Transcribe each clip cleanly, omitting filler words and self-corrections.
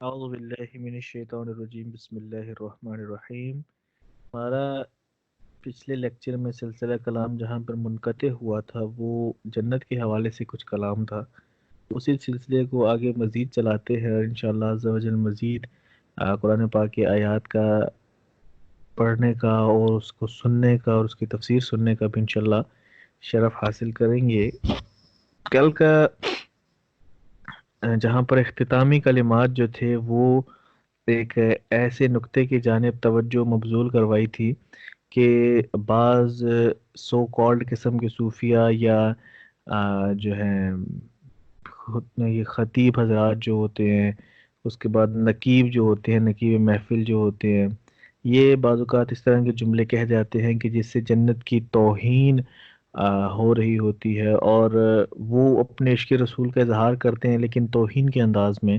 اعوذ باللہ من الشیطان الرجیم بسم اللہ الرحمن الرحیم. ہمارا پچھلے لیکچر میں سلسلہ کلام جہاں پر منقطع ہوا تھا وہ جنت کے حوالے سے کچھ کلام تھا. اسی سلسلے کو آگے مزید چلاتے ہیں اور انشاءاللہ عز و جل مزید قرآن پاک کی آیات کا پڑھنے کا اور اس کو سننے کا اور اس کی تفسیر سننے کا بھی انشاءاللہ شرف حاصل کریں گے. کل کا جہاں پر اختتامی کلمات جو تھے وہ ایک ایسے نقطے کی جانب توجہ مبذول کروائی تھی کہ بعض سو کالڈ قسم کے صوفیہ یا جو ہیں یہ خطیب حضرات جو ہوتے ہیں، اس کے بعد نقیب جو ہوتے ہیں، نقیب محفل جو ہوتے ہیں، یہ بعض اوقات اس طرح کے جملے کہہ جاتے ہیں کہ جس سے جنت کی توہین ہو رہی ہوتی ہے، اور وہ اپنے عشق رسول کا اظہار کرتے ہیں لیکن توہین کے انداز میں،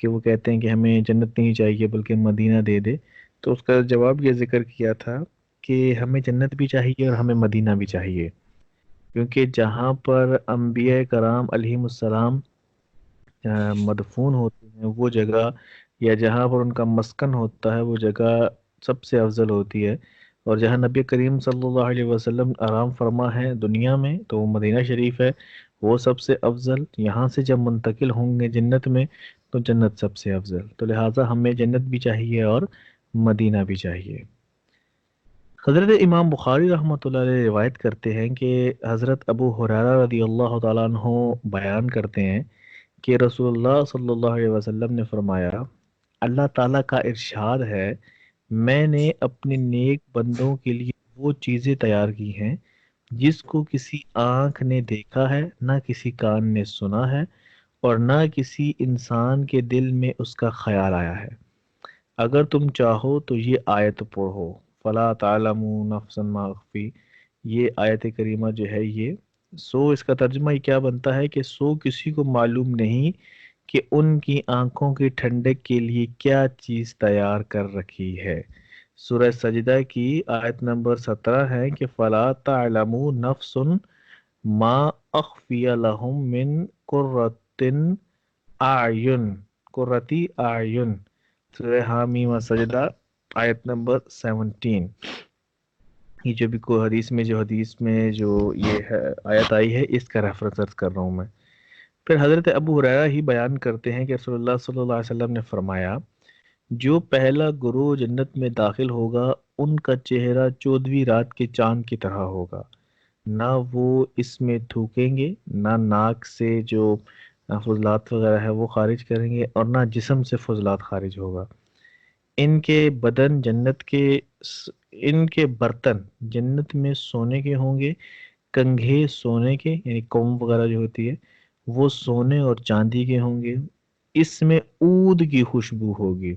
کہ وہ کہتے ہیں کہ ہمیں جنت نہیں چاہیے بلکہ مدینہ دے دے. تو اس کا جواب یہ ذکر کیا تھا کہ ہمیں جنت بھی چاہیے اور ہمیں مدینہ بھی چاہیے، کیونکہ جہاں پر انبیاء کرام علیہم السلام مدفون ہوتے ہیں وہ جگہ، یا جہاں پر ان کا مسکن ہوتا ہے وہ جگہ سب سے افضل ہوتی ہے. اور جہاں نبی کریم صلی اللہ علیہ وسلم آرام فرما ہے دنیا میں تو وہ مدینہ شریف ہے، وہ سب سے افضل. یہاں سے جب منتقل ہوں گے جنت میں تو جنت سب سے افضل، تو لہٰذا ہمیں جنت بھی چاہیے اور مدینہ بھی چاہیے. حضرت امام بخاری رحمۃ اللہ علیہ روایت کرتے ہیں کہ حضرت ابو ہریرہ رضی اللہ تعالیٰ عنہ بیان کرتے ہیں کہ رسول اللہ صلی اللہ علیہ وسلم نے فرمایا، اللہ تعالیٰ کا ارشاد ہے، میں نے اپنے نیک بندوں کے لیے وہ چیزیں تیار کی ہیں جس کو کسی آنکھ نے دیکھا ہے، نہ کسی کان نے سنا ہے، اور نہ کسی انسان کے دل میں اس کا خیال آیا ہے. اگر تم چاہو تو یہ آیت پڑھو، فلا تعلم نفس ما اخفی. یہ آیت کریمہ جو ہے یہ اس کا ترجمہ یہ کیا بنتا ہے کہ کسی کو معلوم نہیں کہ ان کی آنکھوں کی ٹھنڈک کے لیے کیا چیز تیار کر رکھی ہے. سورہ سجدہ کی آیت نمبر 17 ہے کہ فلا تعلم نفس ما اخفی لهم من قرۃ اعین، قرتی اعین. سورہ حامیم سجدہ آیت نمبر 17. یہ جو بھی کوئی حدیث میں جو یہ ہے آیت آئی ہے اس کا ریفرنس کر رہا ہوں میں. پھر حضرت ابو ہریرہ ہی بیان کرتے ہیں کہ رسول اللہ صلی اللہ علیہ وسلم نے فرمایا، جو پہلا گروہ جنت میں داخل ہوگا ان کا چہرہ 14ویں رات کے چاند کی طرح ہوگا، نہ وہ اس میں تھوکیں گے، نہ ناک سے جو فضلات وغیرہ ہے وہ خارج کریں گے، اور نہ جسم سے فضلات خارج ہوگا. ان کے بدن جنت کے ان کے برتن جنت میں سونے کے ہوں گے، کنگھے سونے کے یعنی کوم وغیرہ جو ہوتی ہے وہ سونے اور چاندی کے ہوں گے. اس میں عود کی خوشبو ہوگی،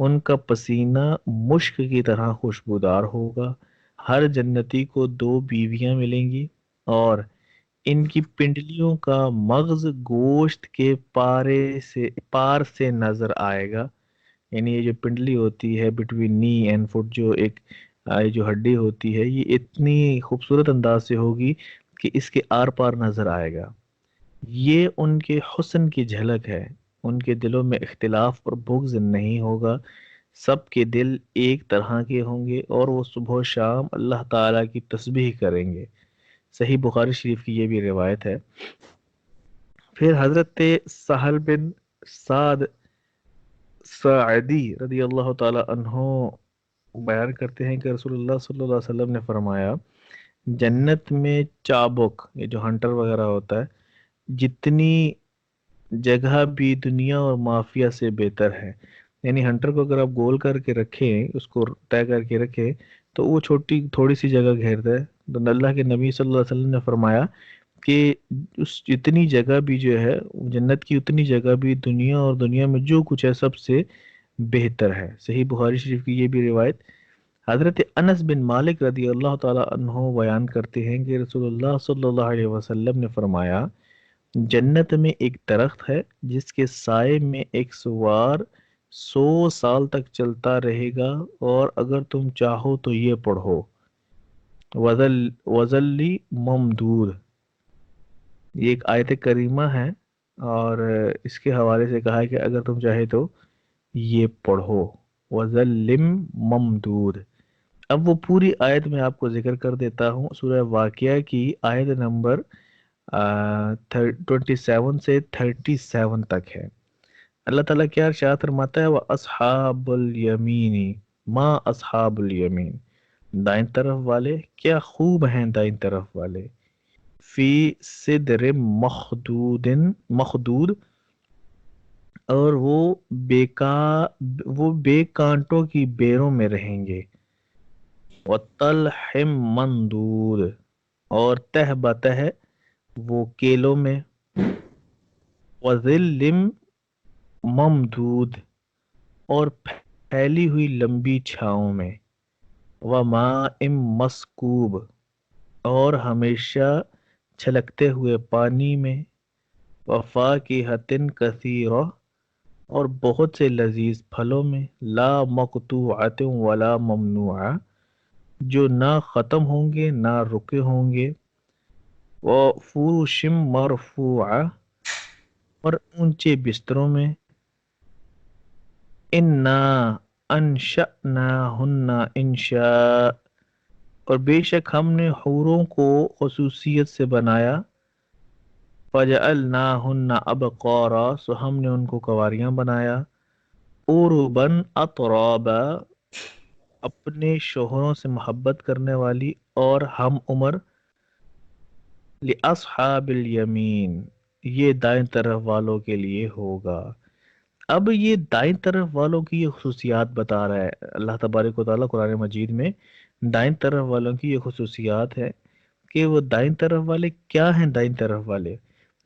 ان کا پسینہ مشک کی طرح خوشبودار ہوگا. ہر جنتی کو 2 بیویاں ملیں گی، اور ان کی پنڈلیوں کا مغز گوشت کے پار سے نظر آئے گا. یعنی یہ جو پنڈلی ہوتی ہے بٹوین نی اینڈ فٹ، جو ایک یہ جو ہڈی ہوتی ہے یہ اتنی خوبصورت انداز سے ہوگی کہ اس کے آر پار نظر آئے گا. یہ ان کے حسن کی جھلک ہے. ان کے دلوں میں اختلاف اور بغض نہیں ہوگا، سب کے دل ایک طرح کے ہوں گے، اور وہ صبح و شام اللہ تعالیٰ کی تسبیح کریں گے. صحیح بخاری شریف کی یہ بھی روایت ہے. پھر حضرت سہل بن سعد ساعدی رضی اللہ تعالی عنہ بیان کرتے ہیں کہ رسول اللہ صلی اللہ علیہ وسلم نے فرمایا، جنت میں چابک یہ جو ہنٹر وغیرہ ہوتا ہے جتنی جگہ بھی دنیا اور مافیا سے بہتر ہے. یعنی ہنٹر کو اگر آپ گول کر کے رکھیں، اس کو طے کر کے رکھیں تو وہ تھوڑی سی جگہ گھیرتا ہے. تو اللہ کے نبی صلی اللہ علیہ وسلم نے فرمایا کہ اس جتنی جگہ بھی جو ہے جنت کی اتنی جگہ بھی دنیا اور دنیا میں جو کچھ ہے سب سے بہتر ہے. صحیح بخاری شریف کی یہ بھی روایت. حضرت انس بن مالک رضی اللہ تعالی عنہ بیان کرتے ہیں کہ رسول اللہ صلی اللہ علیہ وسلم نے فرمایا، جنت میں ایک درخت ہے جس کے سائے میں ایک سوار 100 سال تک چلتا رہے گا، اور اگر تم چاہو تو یہ پڑھو، وزلی ممدود. یہ ایک آیت کریمہ ہے اور اس کے حوالے سے کہا ہے کہ اگر تم چاہے تو یہ پڑھو، وَظَلِّم ممدود۔ اب وہ پوری آیت میں آپ کو ذکر کر دیتا ہوں، سورہ واقعہ کی آیت نمبر 27 سے 37 تک ہے۔ اللہ تعالیٰ کیا ارشاد فرماتا ہے، وَأَصْحَابُ الْيَمِينِ ما اصحاب الیمین، دائیں طرف والے کیا خوب ہیں، دائیں طرف والے، فی صدر مخدود، اور وہ بے کانٹوں کی بیروں میں رہیں گے، وطلح منضود، اور تہ بتہ وہ کیلوں میں، وظل ممدود، اور پھیلی ہوئی لمبی چھاؤں میں، وماء مسکوب، اور ہمیشہ چھلکتے ہوئے پانی میں، وفاکہۃ کثیرہ، اور بہت سے لذیذ پھلوں میں، لا مقطوعۃ ولا ممنوعہ، جو نہ ختم ہوں گے نہ رکے ہوں گے، وفروش مرفوعہ، اور اونچے بستروں میں، انا انشأناہن انشاء، اور بے شک ہم نے حوروں کو خصوصیت سے بنایا، فجعلناہن ابقارا، سو ہم نے ان کو کنواریاں بنایا، عرباً اترابا، اپنے شوہروں سے محبت کرنے والی اور ہم عمر، لأصحاب الیمین، یہ دائیں طرف والوں کے لیے ہوگا۔ اب یہ دائیں طرف والوں کی یہ خصوصیات بتا رہا ہے اللہ تبارک و تعالیٰ قرآن مجید میں، دائیں طرف والوں کی یہ خصوصیات ہے کہ وہ دائیں طرف والے کیا ہیں۔ دائیں طرف والے،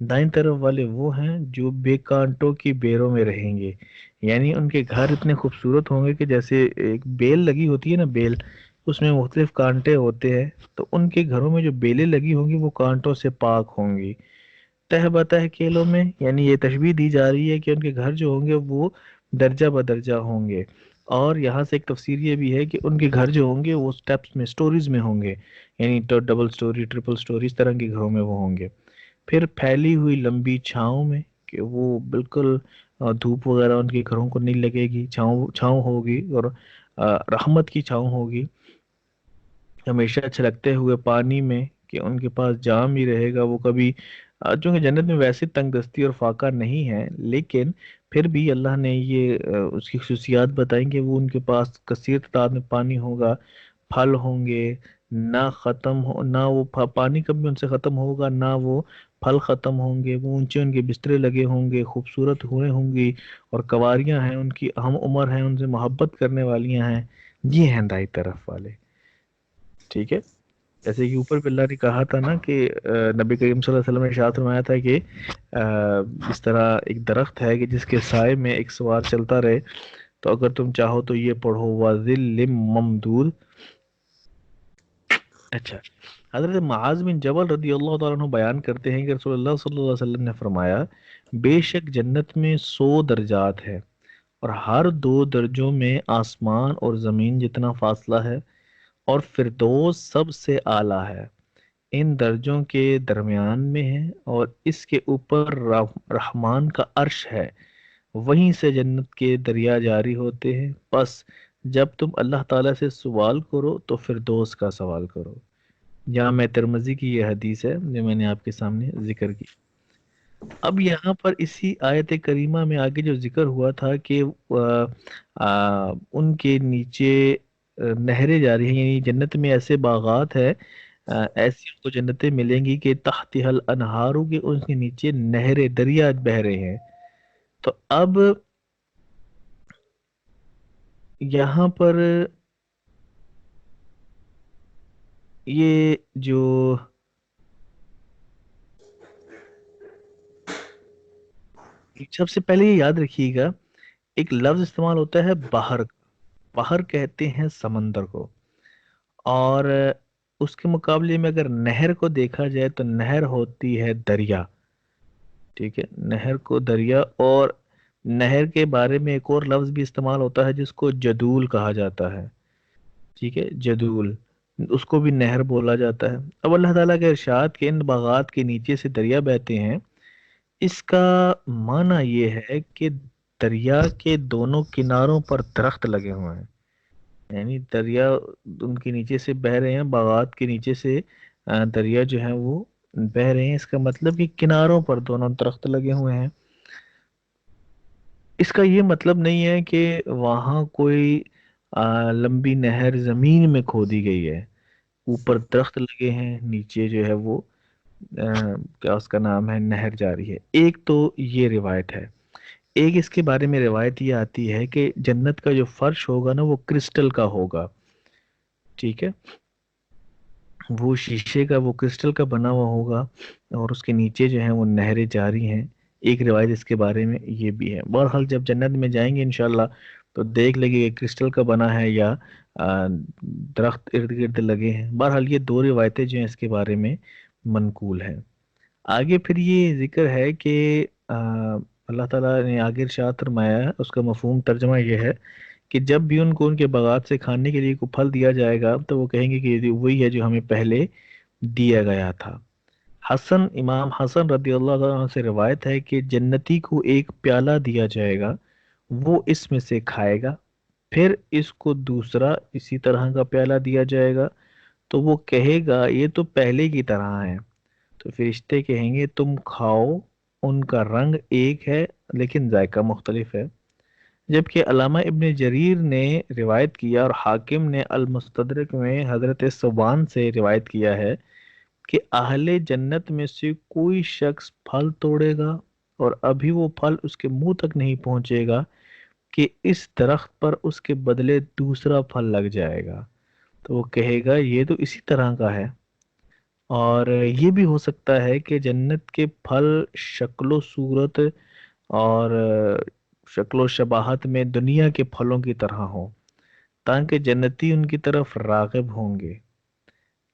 دائیں طرف والے وہ ہیں جو بے کانٹوں کی بیروں میں رہیں گے، یعنی ان کے گھر اتنے خوبصورت ہوں گے کہ جیسے ایک بیل لگی ہوتی ہے نا، بیل، اس میں مختلف کانٹے ہوتے ہیں، تو ان کے گھروں میں جو بیلیں لگی ہوں گی وہ کانٹوں سے پاک ہوں گی، تہ بتہ کیلوں میں، یعنی یہ تشبیہ دی جا رہی ہے کہ ان کے گھر جو ہوں گے وہ درجہ بدرجہ ہوں گے، اور یہاں سے ایک تفسیر یہ بھی ہے کہ ان کے گھر جو ہوں گے وہ سٹیپس میں، سٹوریز میں ہوں گے، یعنی تو ڈبل سٹوری، ٹرپل سٹوری، اس طرح کے گھروں میں وہ ہوں گے۔ پھر پھیلی ہوئی لمبی چھاؤں میں، کہ وہ بالکل دھوپ وغیرہ ان کے گھروں کو نہیں لگے گی، چھاؤں چھاؤں ہوگی، اور رحمت کی چھاؤں ہوگی، ہمیشہ چھلکتے ہوئے پانی میں، کہ ان کے پاس جام ہی رہے گا، وہ کبھی چونکہ جنت میں ویسے تنگ دستی اور فاقہ نہیں ہے، لیکن پھر بھی اللہ نے یہ اس کی خصوصیات بتائیں کہ وہ ان کے پاس کثیر تعداد میں پانی ہوگا، پھل ہوں گے، نہ ختم ہو، نہ وہ پانی کبھی ان سے ختم ہوگا، نہ وہ پھل ختم ہوں گے، وہ اونچے ان کے بسترے لگے ہوں گے، خوبصورت ہوئے ہوں گی، اور کنواریاں ہیں ان کی، ہم عمر ہیں، ان سے محبت کرنے والیاں ہیں، یہ ہیں دائیں طرف والے۔ ٹھیک ہے، جیسے کہ اوپر بھی اللہ نے کہا تھا نا کہ نبی کریم صلی اللہ علیہ وسلم نے ارشاد فرمایا تھا کہ اس طرح ایک درخت ہے کہ جس کے سائے میں ایک سوار چلتا رہے، تو اگر تم چاہو تو یہ پڑھو، وَظِلٍّ ممدود۔ اچھا، حضرت معاذ بن جبل رضی اللہ تعالیٰ عنہ بیان کرتے ہیں کہ رسول اللہ صلی اللہ علیہ وسلم نے فرمایا، بے شک جنت میں 100 درجات ہے، اور ہر 2 درجوں میں آسمان اور زمین جتنا فاصلہ ہے، اور فردوس سب سے اعلیٰ ہے، ان درجوں کے درمیان میں ہے، اور اس کے اوپر رحمان کا عرش ہے، وہیں سے جنت کے دریا جاری ہوتے ہیں، بس جب تم اللہ تعالیٰ سے سوال کرو تو فردوس کا سوال کرو۔ جامع ترمذی کی یہ حدیث ہے جو میں نے آپ کے سامنے ذکر کی۔ اب یہاں پر اسی آیت کریمہ میں آگے جو ذکر ہوا تھا کہ ان کے نیچے نہریں جاری ہیں، یعنی جنت میں ایسے باغات ہیں، ایسی ان کو جنتیں ملیں گی کہ تحت حل انہاروں کے، ان کے نیچے نہریں، دریا بہ رہے ہیں۔ تو اب یہاں پر یہ جو سب سے پہلے یہ یاد رکھیے گا، ایک لفظ استعمال ہوتا ہے بحر، بحر کہتے ہیں سمندر کو، اور اس کے مقابلے میں اگر نہر کو دیکھا جائے تو نہر ہوتی ہے دریا۔ ٹھیک ہے، نہر کو دریا، اور نہر کے بارے میں ایک اور لفظ بھی استعمال ہوتا ہے جس کو جدول کہا جاتا ہے۔ ٹھیک ہے، جدول، اس کو بھی نہر بولا جاتا ہے۔ اب اللہ تعالیٰ کے ارشاد کے ان باغات کے نیچے سے دریا بہتے ہیں، اس کا معنی یہ ہے کہ دریا کے دونوں کناروں پر درخت لگے ہوئے ہیں، یعنی دریا ان کے نیچے سے بہ رہے ہیں، باغات کے نیچے سے دریا جو ہے وہ بہ رہے ہیں، اس کا مطلب کہ کناروں پر دونوں درخت لگے ہوئے ہیں۔ اس کا یہ مطلب نہیں ہے کہ وہاں کوئی لمبی نہر زمین میں کھودی گئی ہے، اوپر درخت لگے ہیں، نیچے جو ہے وہ کیا اس کا نام ہے، نہر جاری ہے۔ ایک تو یہ روایت ہے، ایک اس کے بارے میں روایت یہ آتی ہے کہ جنت کا جو فرش ہوگا نا وہ کرسٹل کا ہوگا، ٹھیک ہے، وہ شیشے کا، وہ کرسٹل کا بنا ہوا ہوگا، اور اس کے نیچے جو ہیں وہ نہریں جاری ہیں۔ ایک روایت اس کے بارے میں یہ بھی ہے۔ بہرحال جب جنت میں جائیں گے انشاءاللہ تو دیکھ لیں گے کہ کرسٹل کا بنا ہے یا آ، درخت ارد گرد لگے ہیں۔ بہرحال یہ دو روایتیں جو ہیں اس کے بارے میں منقول ہیں۔ آگے پھر یہ ذکر ہے کہ اللہ تعالیٰ نے آگے ارشاد فرمایا ہے، اس کا مفہوم ترجمہ یہ ہے کہ جب بھی ان کو ان کے باغات سے کھانے کے لیے کوئی پھل دیا جائے گا تو وہ کہیں گے کہ یہ وہی ہے جو ہمیں پہلے دیا گیا تھا۔ امام حسن رضی اللہ تعالیٰ عنہ سے روایت ہے کہ جنتی کو ایک پیالہ دیا جائے گا، وہ اس میں سے کھائے گا، پھر اس کو دوسرا اسی طرح کا پیالہ دیا جائے گا تو وہ کہے گا یہ تو پہلے کی طرح ہے، تو فرشتے کہیں گے تم کھاؤ، ان کا رنگ ایک ہے لیکن ذائقہ مختلف ہے۔ جبکہ علامہ ابن جریر نے روایت کیا اور حاکم نے المستدرک میں حضرت ثوبان سے روایت کیا ہے کہ اہل جنت میں سے کوئی شخص پھل توڑے گا اور ابھی وہ پھل اس کے منہ تک نہیں پہنچے گا کہ اس درخت پر اس کے بدلے دوسرا پھل لگ جائے گا، تو وہ کہے گا یہ تو اسی طرح کا ہے۔ اور یہ بھی ہو سکتا ہے کہ جنت کے پھل شکل و صورت اور شکل و شباہت میں دنیا کے پھلوں کی طرح ہوں، تاکہ جنتی ان کی طرف راغب ہوں گے۔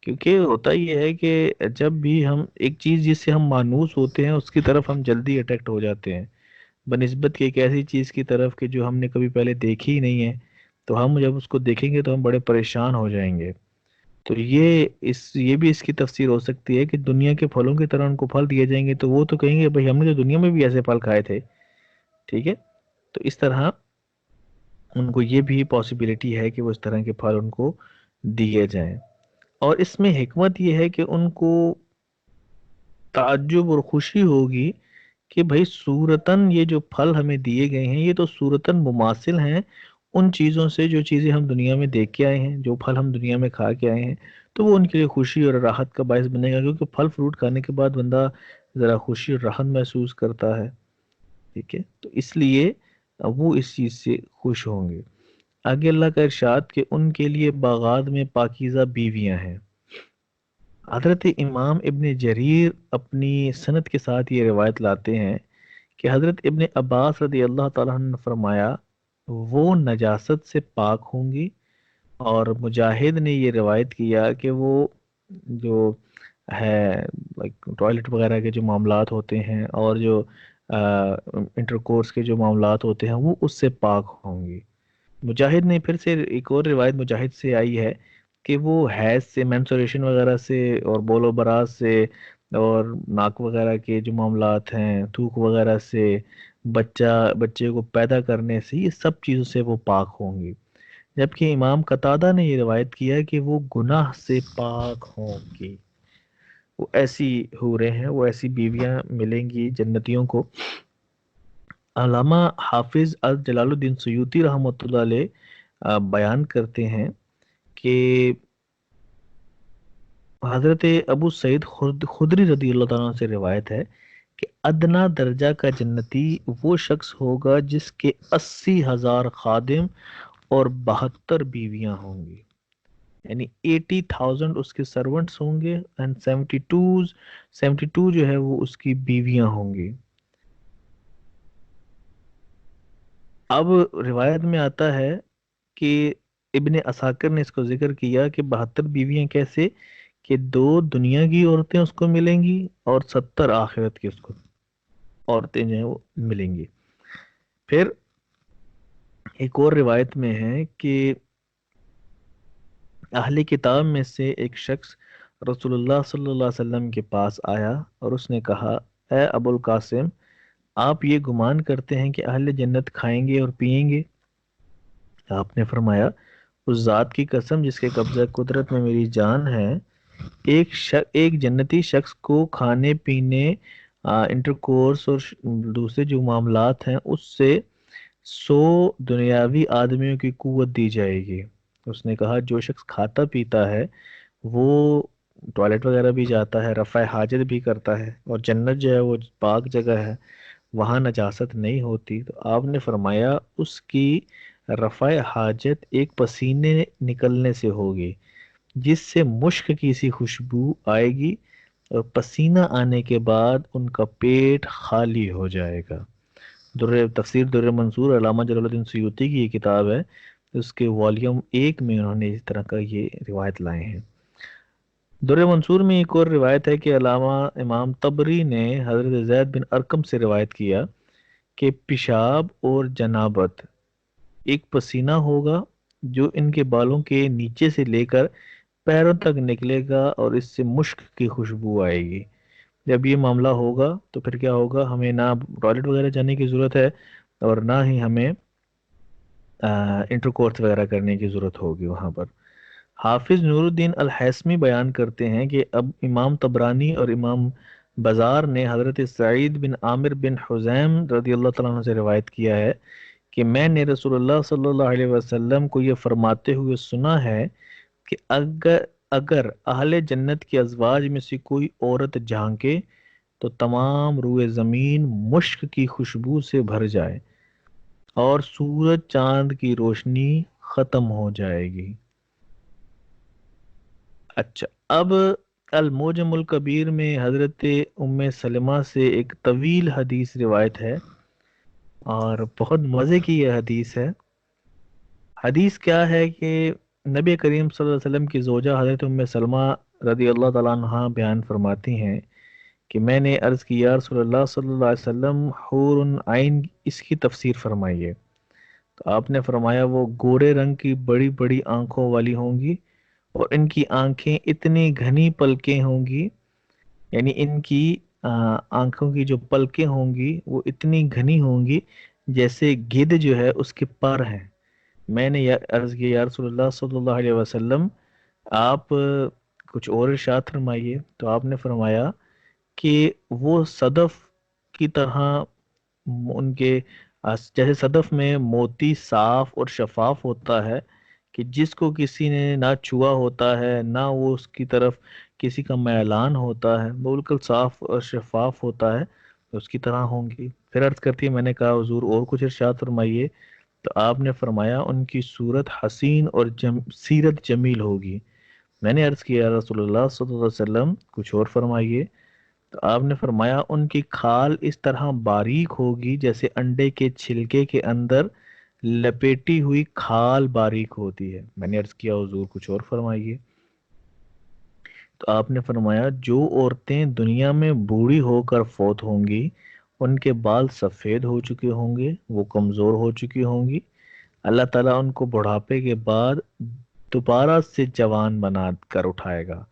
کیونکہ ہوتا یہ ہے کہ جب بھی ہم ایک چیز جس سے ہم مانوس ہوتے ہیں اس کی طرف ہم جلدی اٹریکٹ ہو جاتے ہیں، بنسبت کہ ایک ایسی چیز کی طرف کہ جو ہم نے کبھی پہلے دیکھی ہی نہیں ہے، تو ہم جب اس کو دیکھیں گے تو ہم بڑے پریشان ہو جائیں گے۔ تو یہ بھی اس کی تفسیر ہو سکتی ہے کہ دنیا کے پھلوں کی طرح ان کو پھل دیے جائیں گے تو وہ تو کہیں گے بھئی ہم نے تو دنیا میں بھی ایسے پھل کھائے تھے، ٹھیک ہے، تو اس طرح ان کو یہ بھی پاسبلٹی ہے کہ وہ اس طرح کے پھل ان کو دیے جائیں۔ اور اس میں حکمت یہ ہے کہ ان کو تعجب اور خوشی ہوگی کہ بھئی صورتاً یہ جو پھل ہمیں دیے گئے ہیں یہ تو صورتاً مماثل ہیں ان چیزوں سے جو چیزیں ہم دنیا میں دیکھ کے آئے ہیں، جو پھل ہم دنیا میں کھا کے آئے ہیں، تو وہ ان کے لیے خوشی اور راحت کا باعث بنے گا، کیونکہ پھل فروٹ کھانے کے بعد بندہ ذرا خوشی اور راحت محسوس کرتا ہے، ٹھیک ہے، تو اس لیے وہ اس چیز سے خوش ہوں گے۔ آگے اللہ کا ارشاد کہ ان کے لیے باغات میں پاکیزہ بیویاں ہیں۔ حضرت امام ابن جریر اپنی سند کے ساتھ یہ روایت لاتے ہیں کہ حضرت ابن عباس رضی اللہ تعالیٰ عنہ نے فرمایا وہ نجاست سے پاک ہوں گی، اور مجاہد نے یہ روایت کیا کہ وہ جو ہے ٹوائلٹ وغیرہ کے جو معاملات ہوتے ہیں اور جو انٹر کورس کے جو معاملات ہوتے ہیں وہ اس سے پاک ہوں گی۔ مجاہد نے پھر سے ایک اور روایت مجاہد سے آئی ہے کہ وہ حیض سے، مینسوریشن وغیرہ سے اور بول و براز سے اور ناک وغیرہ کے جو معاملات ہیں، تھوک وغیرہ سے، بچے کو پیدا کرنے سے، یہ سب چیزوں سے وہ پاک ہوں گی۔ جبکہ امام قتادہ نے یہ روایت کیا کہ وہ گناہ سے پاک ہوں گی، وہ ایسی حوریں ہیں، وہ ایسی بیویاں ملیں گی جنتیوں کو۔ علامہ حافظ جلال الدین سیوطی رحمۃ اللہ علیہ بیان کرتے ہیں کہ حضرت ابو سعید خدری رضی اللہ تعالیٰ عنہ سے روایت ہے کہ ادنا درجہ کا جنتی وہ شخص ہوگا جس کے 80,000 خادم اور 72 بیویاں ہوں گی، یعنی 80,000 اس کے سرونٹس ہوں گے اینڈ 72 جو ہے وہ اس کی بیویاں ہوں گی۔ اب روایت میں آتا ہے کہ ابن عساکر نے اس کو ذکر کیا کہ 72 بیویاں کیسے، کہ 2 دنیا کی عورتیں اس کو ملیں گی اور 70 آخرت کی اس کو عورتیں جو ہیں وہ ملیں گی۔ پھر ایک اور روایت میں ہے کہ اہل کتاب میں سے ایک شخص رسول اللہ صلی اللہ علیہ وسلم کے پاس آیا اور اس نے کہا اے ابو القاسم، آپ یہ گمان کرتے ہیں کہ اہل جنت کھائیں گے اور پیئیں گے؟ آپ نے فرمایا، اس ذات کی قسم جس کے قبضہ قدرت میں میری جان ہے، ایک جنتی شخص کو کھانے پینے، انٹر کورس اور دوسرے جو معاملات ہیں اس سے 100 دنیاوی آدمیوں کی قوت دی جائے گی۔ اس نے کہا جو شخص کھاتا پیتا ہے وہ ٹوائلٹ وغیرہ بھی جاتا ہے، رفع حاجت بھی کرتا ہے، اور جنت جو ہے وہ پاک جگہ ہے، وہاں نجاست نہیں ہوتی، تو آپ نے فرمایا اس کی رفع حاجت ایک پسینے نکلنے سے ہوگی جس سے مشک کی سی خوشبو آئے گی، اور پسینہ آنے کے بعد ان کا پیٹ خالی ہو جائے گا۔ تفسیر در منصور علامہ جلال الدین سیوطی کی یہ کتاب ہے، اس کے والیوم 1 میں انہوں نے اس طرح کا یہ روایت لائے ہیں۔ در منصور میں ایک اور روایت ہے کہ علامہ امام طبری نے حضرت زید بن ارقم سے روایت کیا کہ پیشاب اور جنابت ایک پسینہ ہوگا جو ان کے بالوں کے نیچے سے لے کر پیروں تک نکلے گا، اور اس سے مشک کی خوشبو آئے گی۔ جب یہ معاملہ ہوگا تو پھر کیا ہوگا، ہمیں نہ ٹوائلٹ وغیرہ جانے کی ضرورت ہے اور نہ ہی ہمیں انٹر کورس وغیرہ کرنے کی ضرورت ہوگی وہاں پر۔ حافظ نور الدین الحیثمی بیان کرتے ہیں کہ اب امام طبرانی اور امام بزار نے حضرت سعید بن عامر بن حزیم رضی اللہ تعالیٰ عنہ سے روایت کیا ہے کہ میں نے رسول اللہ صلی اللہ علیہ وسلم کو یہ فرماتے ہوئے سنا ہے کہ اگر اہل جنت کی ازواج میں سے کوئی عورت جھانکے تو تمام روئے زمین مشک کی خوشبو سے بھر جائے اور سورج چاند کی روشنی ختم ہو جائے گی۔ اچھا، اب الموجم الکبیر میں حضرت ام سلمہ سے ایک طویل حدیث روایت ہے، اور بہت مزے کی یہ حدیث ہے۔ حدیث کیا ہے کہ نبی کریم صلی اللہ علیہ وسلم کی زوجہ حضرت ام سلمہ رضی اللہ تعالیٰ عنہ بیان فرماتی ہیں کہ میں نے عرض کی یا رسول اللہ صلی اللہ علیہ وسلم، حور عین اس کی تفسیر فرمائیے۔ تو آپ نے فرمایا وہ گورے رنگ کی بڑی بڑی آنکھوں والی ہوں گی، اور ان کی آنکھیں اتنی گھنی پلکیں ہوں گی، یعنی ان کی آنکھوں کی جو پلکیں ہوں گی وہ اتنی گھنی ہوں گی جیسے گدھ جو ہے اس کے پر ہیں۔ میں نے عرض کیا یا رسول اللہ صلی اللہ علیہ وسلم، آپ کچھ اور ارشاد فرمائیے۔ تو آپ نے فرمایا کہ وہ صدف کی طرح ان کے جیسے صدف میں موتی صاف اور شفاف ہوتا ہے کہ جس کو کسی نے نہ چھوا ہوتا ہے نہ وہ اس کی طرف کسی کا میلان ہوتا ہے، وہ بالکل صاف اور شفاف ہوتا ہے، اس کی طرح ہوں گی۔ پھر عرض کرتی ہے میں نے کہا حضور اور کچھ ارشاد فرمائیے۔ تو آپ نے فرمایا ان کی صورت حسین اور سیرت جمیل ہوگی۔ میں نے عرض کیا یا رسول اللہ صلی اللہ علیہ وسلم کچھ اور فرمائیے۔ تو آپ نے فرمایا ان کی کھال اس طرح باریک ہوگی جیسے انڈے کے چھلکے کے اندر لپیٹی ہوئی کھال باریک ہوتی ہے۔ میں نے عرض کیا حضور کچھ اور فرمائیے۔ تو آپ نے فرمایا جو عورتیں دنیا میں بوڑھی ہو کر فوت ہوں گی ان کے بال سفید ہو چکے ہوں گے، وہ کمزور ہو چکی ہوں گی، اللہ تعالیٰ ان کو بڑھاپے کے بعد دوبارہ سے جوان بنا کر اٹھائے گا،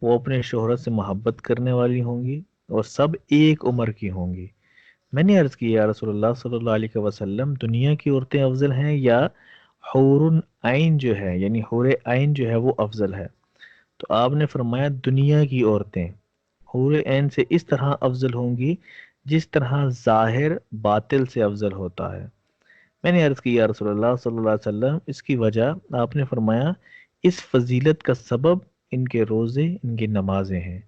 وہ اپنے شوہر سے محبت کرنے والی ہوں گی اور سب ایک عمر کی ہوں گی۔ میں نے عرض کی یا رسول اللہ صلی اللہ علیہ وسلم دنیا کی عورتیں افضل ہیں یا حور عین جو ہے، یعنی حور عین جو ہے وہ افضل ہے؟ تو آپ نے فرمایا دنیا کی عورتیں حور عین سے اس طرح افضل ہوں گی جس طرح ظاہر باطل سے افضل ہوتا ہے۔ میں نے عرض کی یا رسول اللہ صلی اللہ علیہ وسلم اس کی وجہ؟ آپ نے فرمایا اس فضیلت کا سبب ان کے روزے، ان کی نمازیں ہیں،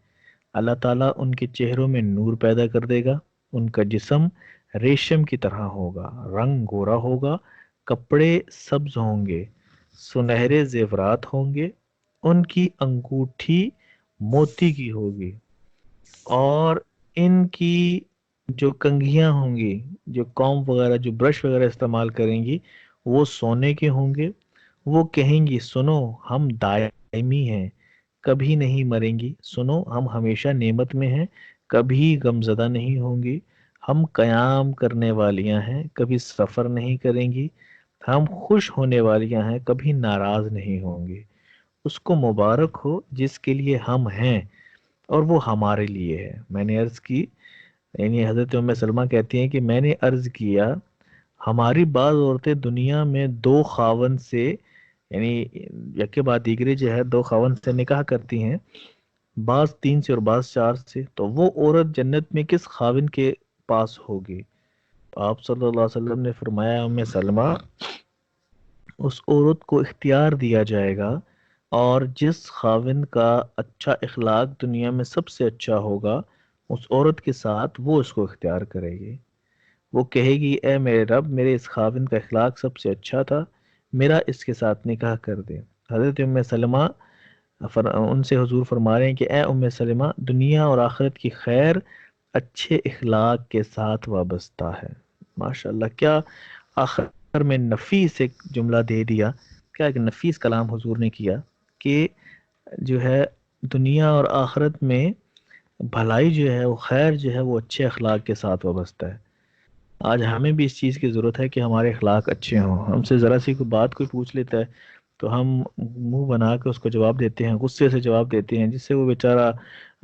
اللہ تعالیٰ ان کے چہروں میں نور پیدا کر دے گا، ان کا جسم ریشم کی طرح ہوگا، رنگ گورا ہوگا، کپڑے سبز ہوں گے، سنہرے زیورات ہوں گے، ان کی انگوٹھی موتی کی ہوگی، اور ان کی جو کنگھیاں ہوں گی، جو کوم وغیرہ جو برش وغیرہ استعمال کریں گی وہ سونے کے ہوں گے۔ وہ کہیں گی سنو ہم دائمی ہیں، کبھی نہیں مریں گی، سنو ہم ہمیشہ نعمت میں ہیں، کبھی غمزدہ نہیں ہوں گی، ہم قیام کرنے والیاں ہیں، کبھی سفر نہیں کریں گی، ہم خوش ہونے والیاں ہیں، کبھی ناراض نہیں ہوں گی۔ اس کو مبارک ہو جس کے لیے ہم ہیں اور وہ ہمارے لیے ہے۔ میں نے عرض کی یعنی حضرت ام سلمہ کہتی ہیں کہ میں نے عرض کیا ہماری بعض عورتیں دنیا میں دو خاوند سے، یعنی یکے بعد دیگرے جو ہے دو خاوند سے نکاح کرتی ہیں، بعض تین سے اور بعض چار سے، تو وہ عورت جنت میں کس خاوند کے پاس ہوگی؟ آپ صلی اللہ علیہ وسلم نے فرمایا ام سلمہ اس عورت کو اختیار دیا جائے گا، اور جس خاوند کا اچھا اخلاق دنیا میں سب سے اچھا ہوگا اس عورت کے ساتھ وہ اس کو اختیار کرے گی۔ وہ کہے گی اے میرے رب، میرے اس خاوند کا اخلاق سب سے اچھا تھا، میرا اس کے ساتھ نکاح کر دے۔ حضرت ام سلمہ ان سے حضور فرما رہے ہیں کہ اے ام سلمہ، دنیا اور آخرت کی خیر اچھے اخلاق کے ساتھ وابستہ ہے۔ ماشاءاللہ، کیا آخر میں نفیس ایک جملہ دے دیا، کیا ایک نفیس کلام حضور نے کیا کہ جو ہے دنیا اور آخرت میں بھلائی جو ہے، وہ خیر جو ہے وہ اچھے اخلاق کے ساتھ وابستہ ہے۔ آج ہمیں بھی اس چیز کی ضرورت ہے کہ ہمارے اخلاق اچھے ہوں۔ ہم سے ذرا سی کوئی بات کوئی پوچھ لیتا ہے تو ہم منہ بنا کے اس کو جواب دیتے ہیں، غصے سے جواب دیتے ہیں، جس سے وہ بیچارہ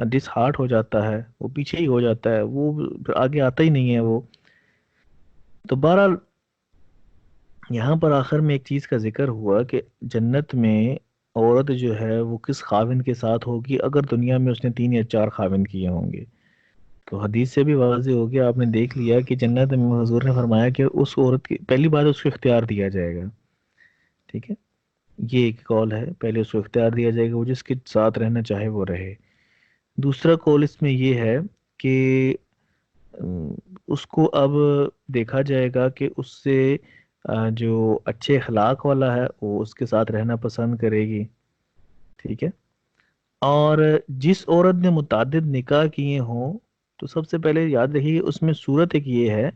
ڈس ہارٹ ہو جاتا ہے، وہ پیچھے ہی ہو جاتا ہے، وہ پھر آگے آتا ہی نہیں ہے وہ۔ تو بہرحال یہاں پر آخر میں ایک چیز کا ذکر ہوا کہ جنت میں عورت جو ہے وہ کس خاوند کے ساتھ ہوگی اگر دنیا میں اس نے تین یا چار خاوند کیے ہوں گے۔ تو حدیث سے بھی واضح ہو گیا، آپ نے دیکھ لیا کہ جنت میں حضور نے فرمایا کہ اس عورت کی پہلی بات اس کو اختیار دیا جائے گا، ٹھیک ہے، یہ ایک قول ہے، پہلے اس کو اختیار دیا جائے گا، وہ جس کے ساتھ رہنا چاہے وہ رہے۔ دوسرا قول اس میں یہ ہے کہ ام، اس کو اب دیکھا جائے گا کہ اس سے جو اچھے اخلاق والا ہے وہ اس کے ساتھ رہنا پسند کرے گی، ٹھیک ہے۔ اور جس عورت نے متعدد نکاح کیے ہوں تو سب سے پہلے یاد رکھیے اس میں صورت ایک یہ ہے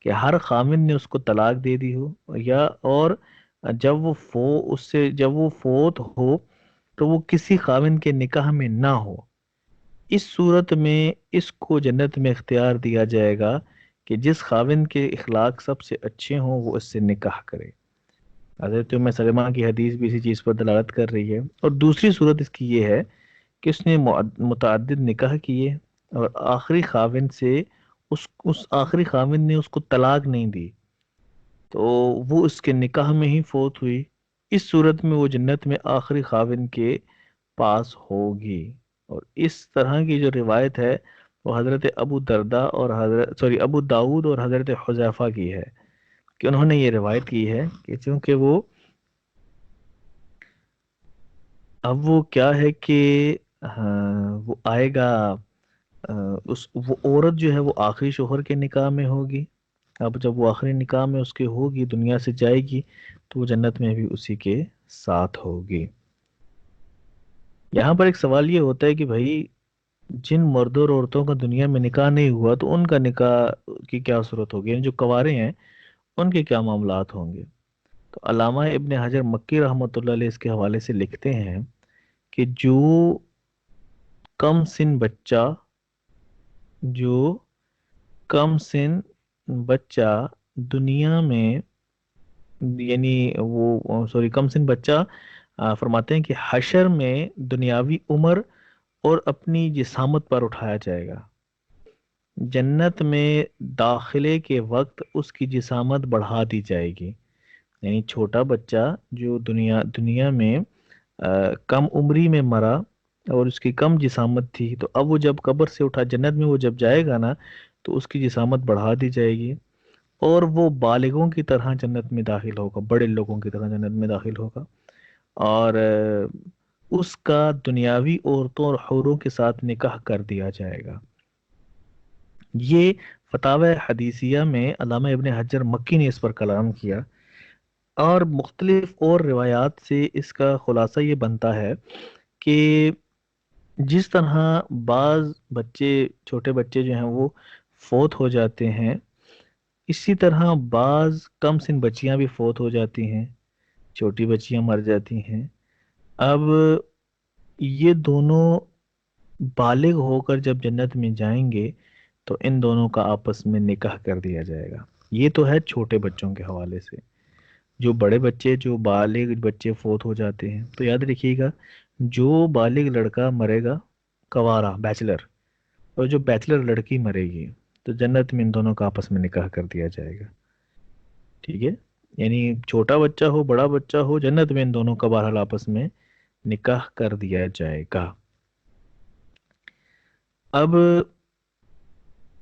کہ ہر خامن نے اس کو طلاق دے دی ہو، یا اور جب وہ فوت ہو تو وہ کسی خامن کے نکاح میں نہ ہو، اس صورت میں اس کو جنت میں اختیار دیا جائے گا کہ جس خاوند کے اخلاق سب سے اچھے ہوں وہ اس سے نکاح کرے۔ حضرت ام سلمہ کی حدیث بھی اسی چیز پر دلالت کر رہی ہے۔ اور دوسری صورت اس کی یہ ہے کہ اس نے متعدد نکاح کیے اور آخری خاوند سے اس آخری خاوند نے اس کو طلاق نہیں دی، تو وہ اس کے نکاح میں ہی فوت ہوئی، اس صورت میں وہ جنت میں آخری خاوند کے پاس ہوگی۔ اور اس طرح کی جو روایت ہے وہ حضرت ابو دردہ اور ابو داود اور حضرت حذیفہ کی ہے، کہ انہوں نے یہ روایت کی ہے کہ چونکہ اب وہ کیا ہے کہ وہ آئے گا، وہ عورت جو ہے وہ آخری شوہر کے نکاح میں ہوگی، اب جب وہ آخری نکاح میں اس کے ہوگی، دنیا سے جائے گی، تو وہ جنت میں بھی اسی کے ساتھ ہوگی۔ یہاں پر ایک سوال یہ ہوتا ہے کہ بھائی جن مردوں اور عورتوں کا دنیا میں نکاح نہیں ہوا تو ان کا نکاح کی کیا صورت ہوگی، یعنی جو کنوارے ہیں ان کے کیا معاملات ہوں گے؟ تو علامہ ابن حجر مکی رحمۃ اللہ علیہ اس کے حوالے سے لکھتے ہیں کہ کم سن بچہ جو کم سن بچہ دنیا میں، یعنی وہ سوری کم سن بچہ فرماتے ہیں کہ حشر میں دنیاوی عمر اور اپنی جسامت پر اٹھایا جائے گا، جنت میں داخلے کے وقت اس کی جسامت بڑھا دی جائے گی، یعنی چھوٹا بچہ جو دنیا میں کم عمری میں مرا اور اس کی کم جسامت تھی، تو اب وہ جب قبر سے اٹھا جنت میں وہ جب جائے گا نا تو اس کی جسامت بڑھا دی جائے گی، اور وہ بالغوں کی طرح جنت میں داخل ہوگا، بڑے لوگوں کی طرح جنت میں داخل ہوگا، اور اس کا دنیاوی عورتوں اور حوروں کے ساتھ نکاح کر دیا جائے گا۔ یہ فتاوی حدیثیہ میں علامہ ابن حجر مکی نے اس پر کلام کیا، اور مختلف اور روایات سے اس کا خلاصہ یہ بنتا ہے کہ جس طرح بعض بچے، چھوٹے بچے جو ہیں وہ فوت ہو جاتے ہیں، اسی طرح بعض کم سن بچیاں بھی فوت ہو جاتی ہیں، چھوٹی بچیاں مر جاتی ہیں۔ اب یہ دونوں بالغ ہو کر جب جنت میں جائیں گے تو ان دونوں کا آپس میں نکاح کر دیا جائے گا۔ یہ تو ہے چھوٹے بچوں کے حوالے سے۔ جو بڑے بچے، جو بالغ بچے فوت ہو جاتے ہیں، تو یاد رکھیے گا جو بالغ لڑکا مرے گا، کنوارا بیچلر، اور جو بیچلر لڑکی مرے گی، تو جنت میں ان دونوں کا آپس میں نکاح کر دیا جائے گا. ٹھیک ہے، یعنی چھوٹا بچہ ہو بڑا بچہ ہو، جنت میں ان دونوں کا بہرحال آپس میں نکاح کر دیا جائے گا. اب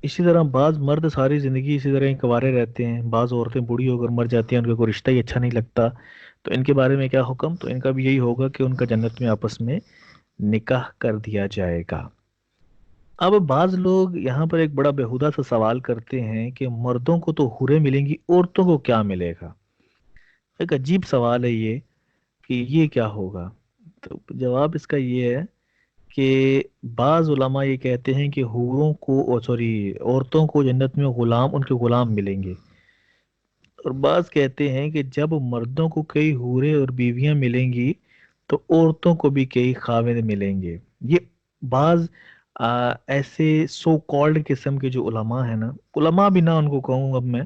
اسی طرح بعض مرد ساری زندگی اسی طرح ہی کنوارے رہتے ہیں، بعض عورتیں بوڑھی ہو کر مر جاتی ہیں، ان کو کوئی رشتہ ہی اچھا نہیں لگتا، تو ان کے بارے میں کیا حکم؟ تو ان کا بھی یہی ہوگا کہ ان کا جنت میں آپس میں نکاح کر دیا جائے گا. اب بعض لوگ یہاں پر ایک بڑا بیہودہ سا سوال کرتے ہیں کہ مردوں کو تو حوریں ملیں گی، عورتوں کو کیا ملے گا؟ ایک عجیب سوال ہے یہ کہ یہ کیا ہوگا. تو جواب اس کا یہ ہے کہ بعض علماء یہ کہتے ہیں کہ حوروں کو سوری عورتوں کو جنت میں غلام، ان کے غلام ملیں گے، اور بعض کہتے ہیں کہ جب مردوں کو کئی حوریں اور بیویاں ملیں گی تو عورتوں کو بھی کئی خاوند ملیں گے. یہ بعض ایسے سو کالڈ قسم کے جو علماء ہیں نا، علماء بھی نہ ان کو کہوں، اب میں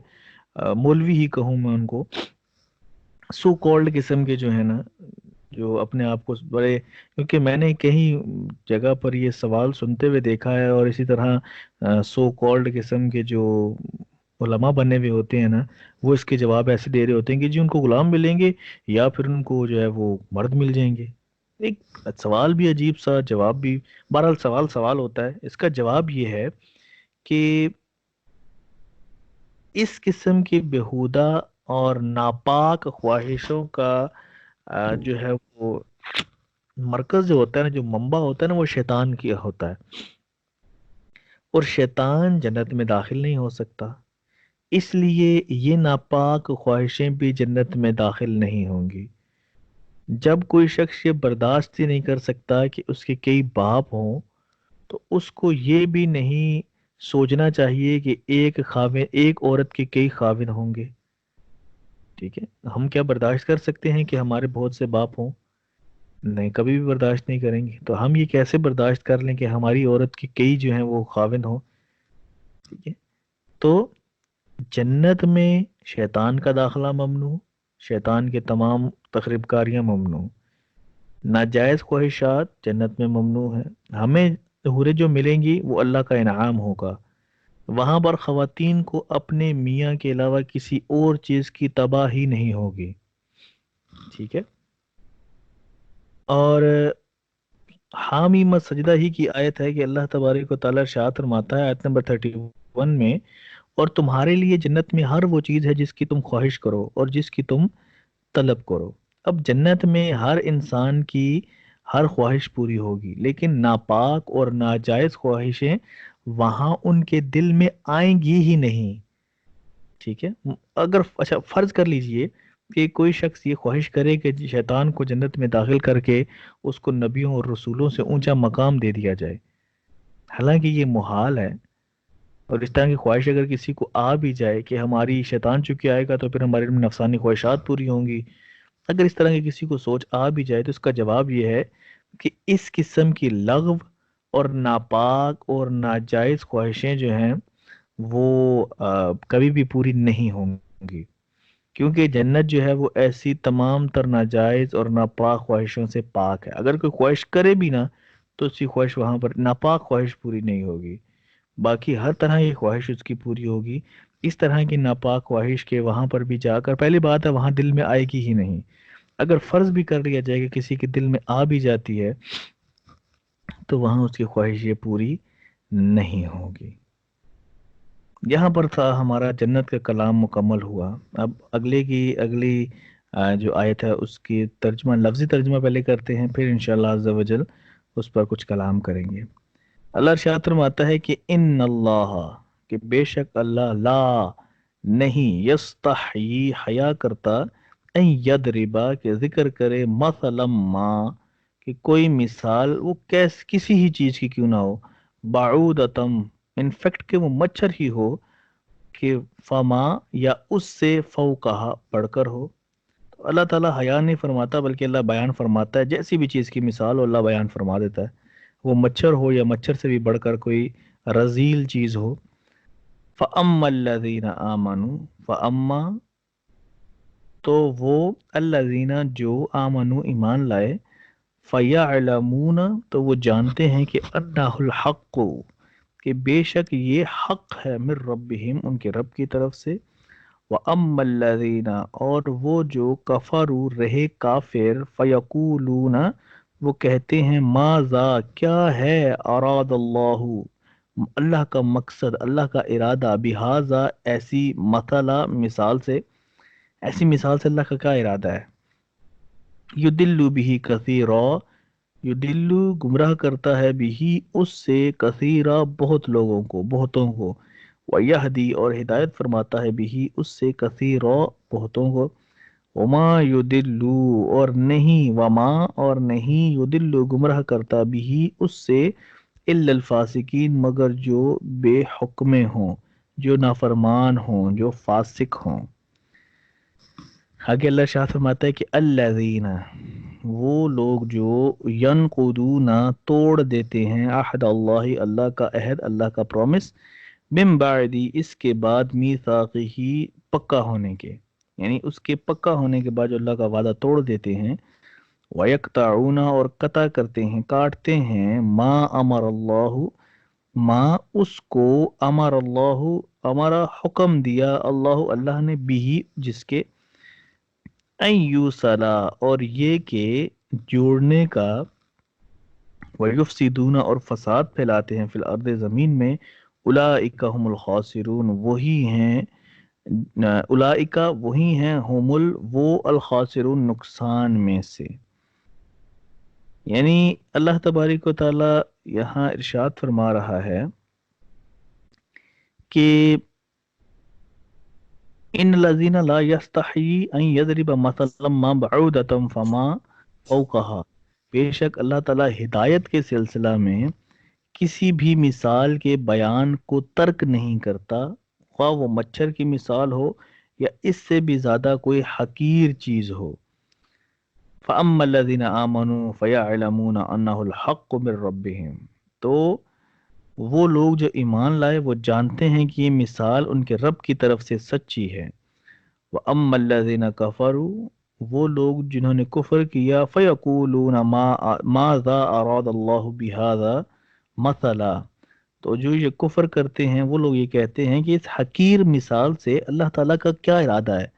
مولوی ہی کہوں میں ان کو، سو کالڈ قسم کے جو ہیں نا، جو اپنے آپ کو بڑے، کیونکہ میں نے کہیں جگہ پر یہ سوال سنتے ہوئے دیکھا ہے، اور اسی طرح سو کالڈ قسم کے جو علماء بنے ہوئے ہوتے ہیں نا، وہ اس کے جواب ایسے دے رہے ہوتے ہیں کہ جی ان کو غلام ملیں گے یا پھر ان کو جو ہے وہ مرد مل جائیں گے. ایک سوال بھی عجیب سا، جواب بھی، بہرحال سوال سوال ہوتا ہے. اس کا جواب یہ ہے کہ اس قسم کی بیہودہ اور ناپاک خواہشوں کا جو ہے وہ مرکز جو ہوتا ہے نا، جو منبع ہوتا ہے نا، وہ شیطان کیا ہوتا ہے، اور شیطان جنت میں داخل نہیں ہو سکتا، اس لیے یہ ناپاک خواہشیں بھی جنت میں داخل نہیں ہوں گی. جب کوئی شخص یہ برداشت ہی نہیں کر سکتا کہ اس کے کئی باپ ہوں، تو اس کو یہ بھی نہیں سوچنا چاہیے کہ ایک عورت کے کئی خاوند ہوں گے. ٹھیک ہے، ہم کیا برداشت کر سکتے ہیں کہ ہمارے بہت سے باپ ہوں؟ نہیں، کبھی بھی برداشت نہیں کریں گے. تو ہم یہ کیسے برداشت کر لیں کہ ہماری عورت کے کئی جو ہیں وہ خاوند ہوں؟ ٹھیک ہے، تو جنت میں شیطان کا داخلہ ممنوع، شیطان کے تمام تخریب کاریاں ممنوع، ناجائز خواہشات جنت میں ممنوع ہیں. ہمیں حوریں جو ملیں گی وہ اللہ کا انعام ہوگا. وہاں پر خواتین کو اپنے میاں کے علاوہ کسی اور چیز کی تباہی نہیں ہوگی. ٹھیک ہے، اور حامی سجدہ ہی کی آیت ہے کہ اللہ تبارک و تعالیٰ ارشاد فرماتا ہے آیت نمبر 31 میں، اور تمہارے لیے جنت میں ہر وہ چیز ہے جس کی تم خواہش کرو اور جس کی تم طلب کرو. اب جنت میں ہر انسان کی ہر خواہش پوری ہوگی، لیکن ناپاک اور ناجائز خواہشیں وہاں ان کے دل میں آئیں گی ہی نہیں. ٹھیک ہے، اگر اچھا فرض کر لیجئے کہ کوئی شخص یہ خواہش کرے کہ شیطان کو جنت میں داخل کر کے اس کو نبیوں اور رسولوں سے اونچا مقام دے دیا جائے، حالانکہ یہ محال ہے. اور اس طرح کی خواہش اگر کسی کو آ بھی جائے کہ ہماری شیطان چونکہ آئے گا تو پھر ہماری نفسانی خواہشات پوری ہوں گی، اگر اس طرح کی کسی کو سوچ آ بھی جائے تو اس کا جواب یہ ہے کہ اس قسم کی لغو اور ناپاک اور ناجائز خواہشیں جو ہیں وہ کبھی بھی پوری نہیں ہوں گی، کیونکہ جنت جو ہے وہ ایسی تمام تر ناجائز اور ناپاک خواہشوں سے پاک ہے. اگر کوئی خواہش کرے بھی نا تو اس کی خواہش وہاں پر ناپاک خواہش پوری نہیں ہوگی، باقی ہر طرح کی خواہش اس کی پوری ہوگی. اس طرح کی ناپاک خواہش کے وہاں پر بھی جا کر پہلی بات ہے وہاں دل میں آئے گی ہی نہیں. اگر فرض بھی کر لیا جائے کہ کسی کے دل میں آ بھی جاتی ہے تو وہاں اس کی خواہش یہ پوری نہیں ہوگی. یہاں پر تھا ہمارا جنت کا کلام مکمل ہوا. اب اگلی جو آیت ہے اس کی ترجمہ، لفظی ترجمہ پہلے کرتے ہیں، پھر انشاءاللہ عز و جل اس پر کچھ کلام کریں گے. اللہ ارشاد فرماتا ہے کہ ان اللہ، کہ بے شک اللہ، لا نہیں، یستحیی حیا کرتا، این یضربا کہ ذکر کرے، مثلا ما کہ کوئی مثال، وہ کسی ہی چیز کی کیوں نہ ہو، بعودتم انفیکٹ کہ وہ مچھر ہی ہو، کہ فما یا اس سے فوقہا بڑھ کر ہو. تو اللہ تعالیٰ حیا نہیں فرماتا بلکہ اللہ بیان فرماتا ہے، جیسی بھی چیز کی مثال ہو اللہ بیان فرما دیتا ہے، وہ مچھر ہو یا مچھر سے بھی بڑھ کر کوئی رذیل چیز ہو. فَأَمَّا الَّذِينَ آمَنُوا، فَأَمَّا تو وہ، الذین جو، آمنوا ایمان لائے، فَيَعْلَمُونَ تو وہ جانتے ہیں کہ انہ الحق کہ بے شک یہ حق ہے من ربہم ان کے رب کی طرف سے، وَأَمَّا الَّذِينَ اور وہ جو کفروا رہے کافر، فَيَقُولُونَ وہ کہتے ہیں ماذا کیا ہے، اراد اللہ اللہ کا مقصد، اللہ کا ارادہ، بہذا ایسی مثلا مثال سے، ایسی مثال سے اللہ کا کیا ارادہ ہے، یدل بھی کثیرا یدلو گمراہ کرتا ہے بھی اس سے کثیرا بہت لوگوں کو، بہتوں کو، ویہدی اور ہدایت فرماتا ہے بھی اس سے کثیرا بہتوں کو، وما یدلو اور نہیں، وما اور نہیں، یدلو گمراہ کرتا بھی اس سے الا الفاسقین مگر جو بے حکمے ہوں، جو نافرمان ہوں، جو فاسق ہوں۔ آگے اللہ شاہ فرماتا ہے کہ الذین وہ لوگ جو ینقضون توڑ دیتے ہیں عہد اللہ اللہ کا عہد، اللہ کا پرومس، من بعدی اس کے بعد میثاقہ پکا ہونے کے، یعنی اس کے پکا ہونے کے بعد جو اللہ کا وعدہ توڑ دیتے ہیں، ویقطعون اور قطع کرتے ہیں، کاٹتے ہیں، ما امر اللہ ما اس کو، امر اللہ ہمارا حکم دیا اللہ اللہ نے بھی جس کے، این یوصلا اور یہ کہ جوڑنے کا، ویفسدون اور فساد پھیلاتے ہیں فی الارض زمین میں، اولئک هم الخاسرون وہی ہیں، اولئک وہی ہیں، وہ الخاسرون نقصان میں سے۔ یعنی اللہ تبارک و تعالی یہاں ارشاد فرما رہا ہے کہ ان الذین لا یستحیی ان یضرب مثلا ما بعودۃ فما فوقها، بے شک اللہ تعالیٰ ہدایت کے سلسلہ میں کسی بھی مثال کے بیان کو ترک نہیں کرتا، خواہ وہ مچھر کی مثال ہو یا اس سے بھی زیادہ کوئی حقیر چیز ہو۔ فَأَمَّا الَّذِينَ آمَنُوا فَيَعْلَمُونَ أَنَّهُ الْحَقُّ مِن رَّبِّهِمْ تو وہ لوگ جو ایمان لائے وہ جانتے ہیں کہ یہ مثال ان کے رب کی طرف سے سچی ہے۔ وَأَمَّا الَّذِينَ كَفَرُوا وہ لوگ جنہوں نے کفر کیا، فَيَقُولُونَ مَاذَا أَرَادَ اللَّهُ بِهَذَا مثلا تو جو یہ کفر کرتے ہیں وہ لوگ یہ کہتے ہیں کہ اس حقیر مثال سے اللہ تعالیٰ کا کیا ارادہ ہے،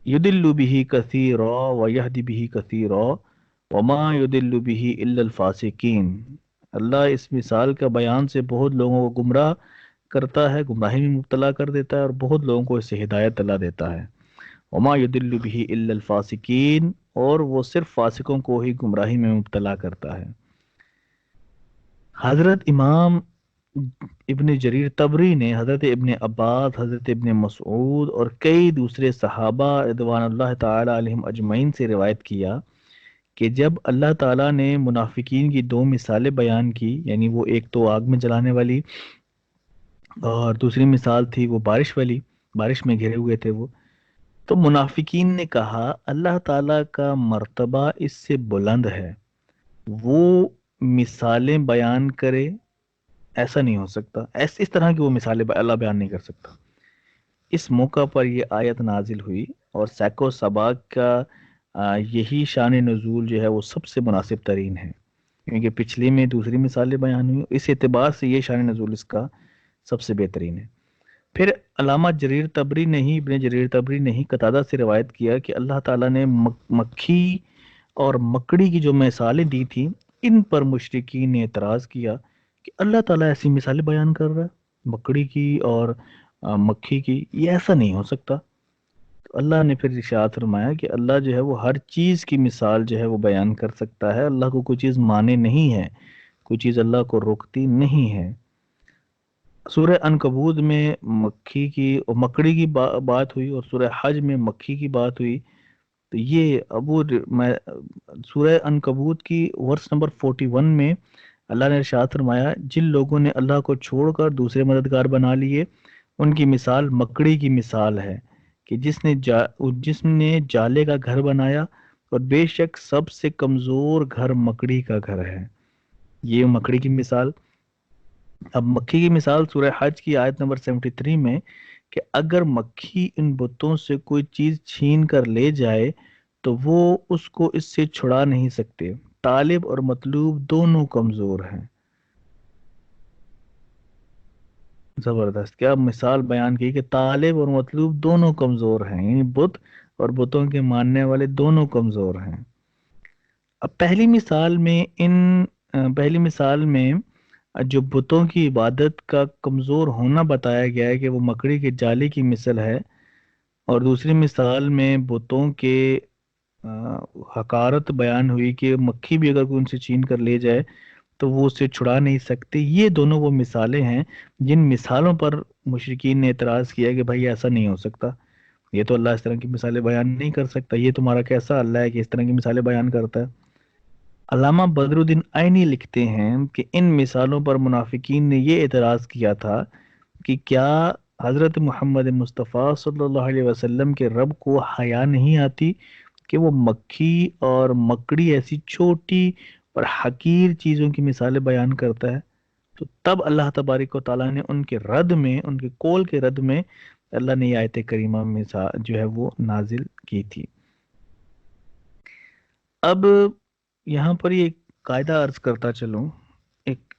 یدل به کثیرا ویہدی به کثیرا وما یدل به الا الفاسقین، اللہ اس مثال کا بیان سے بہت لوگوں کو گمراہ کرتا ہے، گمراہی میں مبتلا کر دیتا ہے، اور بہت لوگوں کو اس سے ہدایت اللہ دیتا ہے۔ وما یدل به الا الفاسقین اور وہ صرف فاسقوں کو ہی گمراہی میں مبتلا کرتا ہے۔ حضرت امام ابن جریر طبری نے حضرت ابن عباس، حضرت ابن مسعود اور کئی دوسرے صحابہ رضوان اللہ تعالی علیہم اجمعین سے روایت کیا کہ جب اللہ تعالیٰ نے منافقین کی دو مثالیں بیان کی، یعنی وہ ایک تو آگ میں جلانے والی اور دوسری مثال تھی وہ بارش والی، بارش میں گھرے ہوئے تھے وہ، تو منافقین نے کہا اللہ تعالیٰ کا مرتبہ اس سے بلند ہے، وہ مثالیں بیان کرے، ایسا نہیں ہو سکتا، اس طرح کی وہ مثالیں اللہ بیان نہیں کر سکتا۔ اس موقع پر یہ آیت نازل ہوئی اور سیکو سباق کا یہی شان نزول جو ہے وہ سب سے مناسب ترین ہے، کیونکہ پچھلی میں دوسری مثالیں بیان ہوئی، اس اعتبار سے یہ شان نزول اس کا سب سے بہترین ہے۔ پھر علامہ جریر طبری نے ہی، ابن جریر طبری نے ہی قتادہ سے روایت کیا کہ اللہ تعالیٰ نے مکھی اور مکڑی کی جو مثالیں دی تھیں، ان پر مشرکین نے اعتراض کیا کہ اللہ تعالیٰ ایسی مثالیں بیان کر رہا ہے مکڑی کی اور مکھی کی، یہ ایسا نہیں ہو سکتا۔ تو اللہ نے پھر ارشاد فرمایا کہ اللہ جو ہے وہ ہر چیز کی مثال جو ہے وہ بیان کر سکتا ہے، اللہ کو کوئی چیز مانے نہیں ہے، کوئی چیز اللہ کو روکتی نہیں ہے۔ سورہ عنکبوت میں مکھی کی اور مکڑی کی بات ہوئی، اور سورہ حج میں مکھی کی بات ہوئی، تو یہ سورہ عنکبوت کی ورس نمبر 41 میں اللہ نے ارشاد فرمایا جن لوگوں نے اللہ کو چھوڑ کر دوسرے مددگار بنا لیے ان کی مثال مکڑی کی مثال ہے کہ جس نے جالے کا گھر بنایا، اور بے شک سب سے کمزور گھر مکڑی کا گھر ہے، یہ مکڑی کی مثال۔ اب مکھی کی مثال سورہ حج کی آیت نمبر 73 میں کہ اگر مکھی ان بتوں سے کوئی چیز چھین کر لے جائے تو وہ اس کو اس سے چھڑا نہیں سکتے، طالب اور مطلوب دونوں کمزور ہیں۔ زبردست، کیا مثال بیان کی کہ طالب اور مطلوب دونوں کمزور ہیں، یعنی بت اور بتوں کے ماننے والے دونوں کمزور ہیں۔ اب پہلی مثال میں جو بتوں کی عبادت کا کمزور ہونا بتایا گیا ہے کہ وہ مکڑی کے جالے کی مثل ہے، اور دوسری مثال میں بتوں کے آ، حقارت بیان ہوئی کہ مکھی بھی اگر کوئی ان سے چھین کر لے جائے تو وہ اسے چھڑا نہیں سکتے۔ یہ دونوں وہ مثالیں ہیں جن مثالوں پر مشرکین نے اعتراض کیا کہ بھائی ایسا نہیں ہو سکتا، یہ تو اللہ اس طرح کی مثالیں بیان نہیں کر سکتا، یہ تمہارا کیسا اللہ ہے کہ اس طرح کی مثالیں بیان کرتا ہے۔ علامہ بدر الدین آئینی لکھتے ہیں کہ ان مثالوں پر منافقین نے یہ اعتراض کیا تھا کہ کیا حضرت محمد مصطفیٰ صلی اللہ علیہ وسلم کے رب کو حیا نہیں آتی کہ وہ مکھی اور مکڑی ایسی چھوٹی اور حقیر چیزوں کی مثالیں بیان کرتا ہے؟ تو تب اللہ تبارک و تعالیٰ نے ان کے رد میں، ان کے قول کے رد میں، اللہ نے یہ آیت کریمہ مثال جو ہے وہ نازل کی تھی۔ اب یہاں پر یہ قاعدہ عرض کرتا چلوں ایک